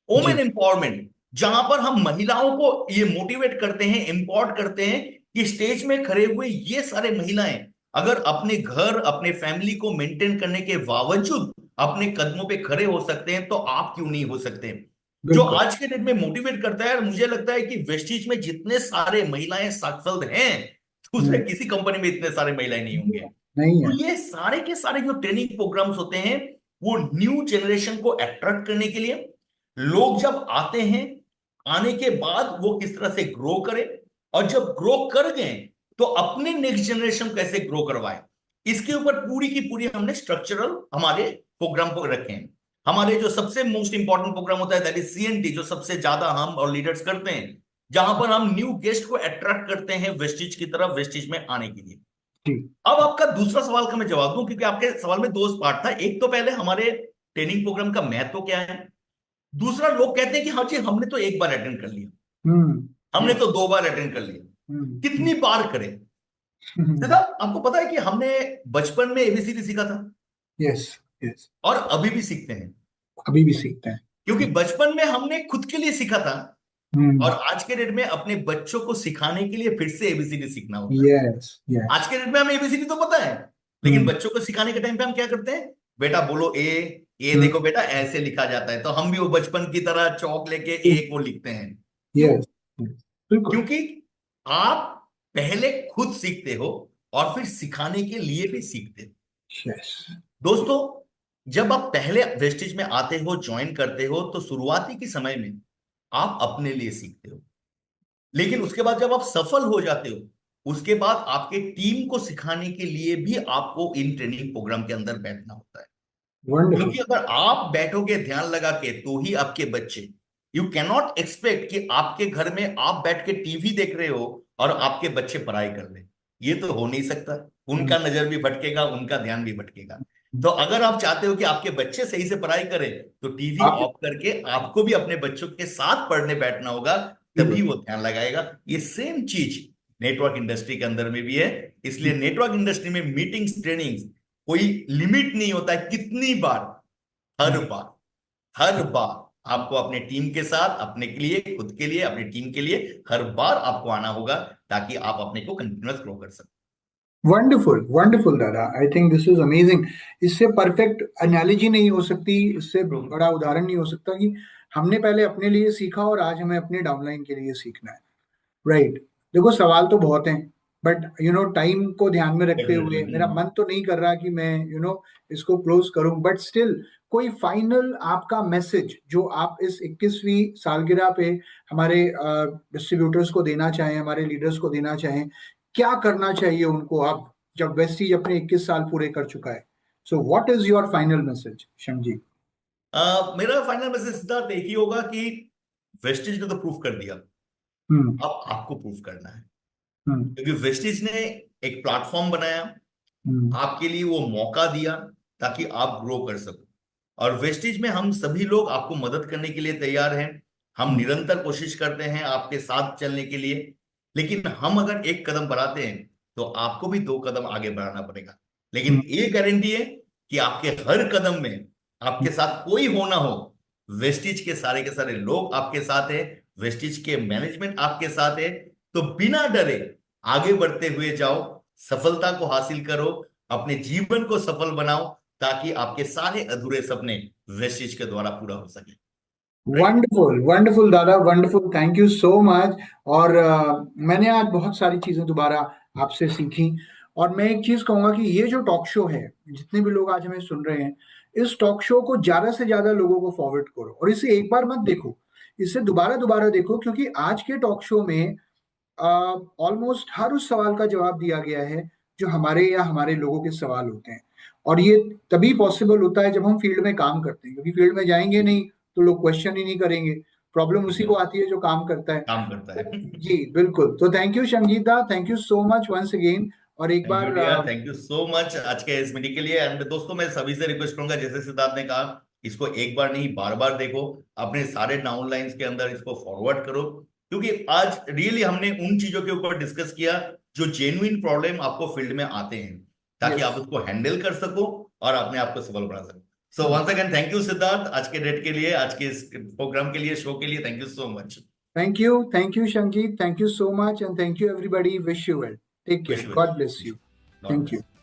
वुमेन जी। एम्पावरमेंट, जहां पर हम महिलाओं को ये मोटिवेट करते हैं, एम्पावर करते हैं कि स्टेज में खड़े हुए ये सारे महिलाएं अगर अपने घर, अपने फैमिली को मेंटेन करने के बावजूद अपने कदमों पे खड़े हो सकते हैं, तो आप क्यों नहीं हो सकते। जो बिल्कुल। आज के डेट में मोटिवेट करता है, और मुझे लगता है कि वेस्टिज में जितने सारे महिलाएं सफल हैं, दूसरे हम्म, किसी कंपनी में इतने सारे महिलाएं नहीं होंगे। नहीं तो है। ये सारे के सारे जो ट्रेनिंग प्रोग्राम्स होते हैं, वो न्यू जनरेशन को अट्रैक्ट करने के लिए, लोग जब आते हैं, आने के बाद वो किस तरह से ग्रो करें, और जब ग्रो कर गए तो अपने नेक्स्ट जनरेशन कैसे ग्रो करवाए, इसके ऊपर पूरी की पूरी हमने स्ट्रक्चरल हमारे प्रोग्राम को रखे हैं। हमारे जो सबसे मोस्ट इंपॉर्टेंट प्रोग्राम होता है, दैट इज CNT, जो सबसे ज्यादा हम और लीडर्स करते हैं, जहां पर हम न्यू गेस्ट को अट्रैक्ट करते हैं वेस्टिज की तरफ, वेस्टिज में आने के लिए। जी। अब आपका दूसरा सवाल का मैं जवाब दूं, क्योंकि आपके सवाल में दो पार्ट था। एक तो पहले हमारे ट्रेनिंग प्रोग्राम का महत्व क्या है, दूसरा लोग कहते हैं कि हाँ जी हमने तो एक बार अटेंड कर लिया, हमने यस। तो दो बार अटेंड कर लिया, कितनी बार करें। सीधा, आपको पता है कि हमने बचपन में ABCD सीखा था, यस यस। और अभी भी सीखते हैं, अभी भी सीखते क्योंकि हैं। बचपन में हमने खुद के लिए सीखा था, और हम्म। आज के डेट में अपने बच्चों को सिखाने के लिए फिर से ABCD सीखना होता है। Yes yes. आज के डेट में हमें ABCD तो पता है, लेकिन हम्म। बच्चों को सिखाने के टाइम पे हम क्या करते हैं, बेटा बोलो ए हम्म। देखो बेटा ऐसे लिखा जाता है, तो हम भी वो बचपन की तरह चौक लेके ए को लिखते हैं। क्यों? यस। बिल्कुल। क्योंकि आप पहले खुद सीखते हो और फिर सिखाने के लिए भी सीखते हो। यस। दोस्तों, जब आप पहले वेस्टेज में आते हो, ज्वाइन करते हो, तो शुरुआती के समय में आप अपने लिए सीखते हो, लेकिन उसके बाद जब आप सफल हो जाते हो, उसके बाद आपके टीम को सिखाने के लिए भी आपको इन ट्रेनिंग प्रोग्राम के अंदर बैठना होता है। वंडरफुल। क्योंकि अगर आप बैठोगे ध्यान लगा के, तो ही आपके बच्चे, यू कैनॉट एक्सपेक्ट कि आपके घर में आप बैठ के टीवी देख रहे हो और आपके बच्चे पढ़ाई कर रहे हैं, ये तो हो नहीं सकता। उनका नजर भी भटकेगा, उनका ध्यान भी भटकेगा। तो अगर आप चाहते हो कि आपके बच्चे सही से पढ़ाई करें, तो टीवी आप ऑफ करके आपको भी अपने बच्चों के साथ पढ़ने बैठना होगा, तभी वो ध्यान लगाएगा। ये सेम चीज नेटवर्क इंडस्ट्री के अंदर में भी है। इसलिए नेटवर्क इंडस्ट्री में मीटिंग्स, ट्रेनिंग्स, कोई लिमिट नहीं होता है कितनी बार, हर बार, हर बार आपको अपने टीम के साथ, अपने के लिए, खुद के लिए, अपनी टीम के लिए हर बार आपको आना होगा, ताकि आप अपने को कंटिन्यूअस ग्रो कर सकें। वंडरफुल वंडरफुल दादा, I think this is amazing. इससे परफेक्ट एनालॉजी नहीं हो सकती, इससे बड़ा उदाहरण नहीं हो सकता कि हमने पहले अपने लिए सीखा और आज हमें अपने डाउनलाइन के लिए सीखना है। राइट। देखो सवाल तो बहुत हैं, बट टाइम को ध्यान में रखते हुए डेफिनेटली। मेरा मन तो नहीं कर रहा कि मैं इसको क्लोज करूं, बट स्टिल कोई फाइनल आपका मैसेज जो आप इस 21वीं सालगिरह पे हमारे डिस्ट्रीब्यूटर्स को देना चाहें, हमारे लीडर्स को देना चाहें, क्या करना चाहिए उनको अब जब वेस्टीज अपने 21 साल पूरे कर चुका है। So what is your final message शंजी? मेरा फाइनल मैसेज सिद्धार्थ एक ही होगा कि वेस्टिज ने तो प्रूफ कर दिया, हम्म। अब आपको प्रूफ करना है। हम्म। क्योंकि वेस्टिज ने एक प्लेटफॉर्म बनाया, हम्म। आपके लिए वो मौका दिया ताकि आप ग्रो कर सको। और वेस्टिज में हम सभी लोग आपको मदद करने के लिए तैयार हैं। हम हम्म। निरंतर कोशिश करते हैं आपके साथ चलने के लिए। लेकिन हम अगर एक कदम बढ़ाते हैं तो आपको भी दो कदम आगे बढ़ाना पड़ेगा। लेकिन हम्म। ये गारंटी है कि आपके हर कदम में आपके साथ कोई हो ना हो, वेस्टिज के सारे लोग आपके साथ है, वेस्टिज के मैनेजमेंट आपके साथ है। तो बिना डरे आगे बढ़ते हुए जाओ, सफलता को हासिल करो, अपने जीवन को सफल बनाओ, ताकि आपके सारे अधूरे सपने वेस्टिज के द्वारा पूरा हो सके। राइट। वंडरफुल वंडरफुल दादा, wonderful, thank you so much. और मैंने आज बहुत सारी चीजें दोबारा आपसे सीखी। और मैं एक चीज कहूंगा कि ये जो टॉक शो है, जितने भी लोग आज हमें सुन रहे हैं, इस टॉक शो को ज्यादा से ज्यादा लोगों को फॉरवर्ड करो, और इसे एक बार मत देखो, इसे दोबारा दोबारा देखो, क्योंकि आज के टॉक शो में ऑलमोस्ट हर उस सवाल का जवाब दिया गया है जो हमारे या हमारे लोगों के सवाल होते हैं। और ये तभी पॉसिबल होता है जब हम फील्ड में काम करते हैं, क्योंकि फील्ड में जाएंगे नहीं तो लोग क्वेश्चन ही नहीं करेंगे। प्रॉब्लम उसी को आती है जो काम करता है। काम करता है। तो जी बिल्कुल, तो thank you Sangeeta, thank you so much once again. और एक थैंक यू बार dear, thank you so much आज के इस मीटिंग के लिए। एंड दोस्तों, मैं सभी से रिक्वेस्ट करूंगा, जैसे सिद्धार्थ ने कहा, इसको एक बार नहीं बार बार देखो, अपने सारे डाउनलाइंस के अंदर इसको फॉरवर्ड करो। क्योंकि आज रियली हमने उन चीजों के ऊपर डिस्कस किया जो जेन्युइन प्रॉब्लम आपको फील्ड में आते हैं, ताकि यस। आप उसको हैंडल कर सको और अपने आप को सफल बना सको। So once again thank you Siddharth, आज के डेट के लिए, आज के इस प्रोग्राम के लिए, शो के लिए, thank you so much. Thank you Sangeet, thank you so much, and thank you everybody, wish you well, take care, wish God bless wish you. God thank you. Bless.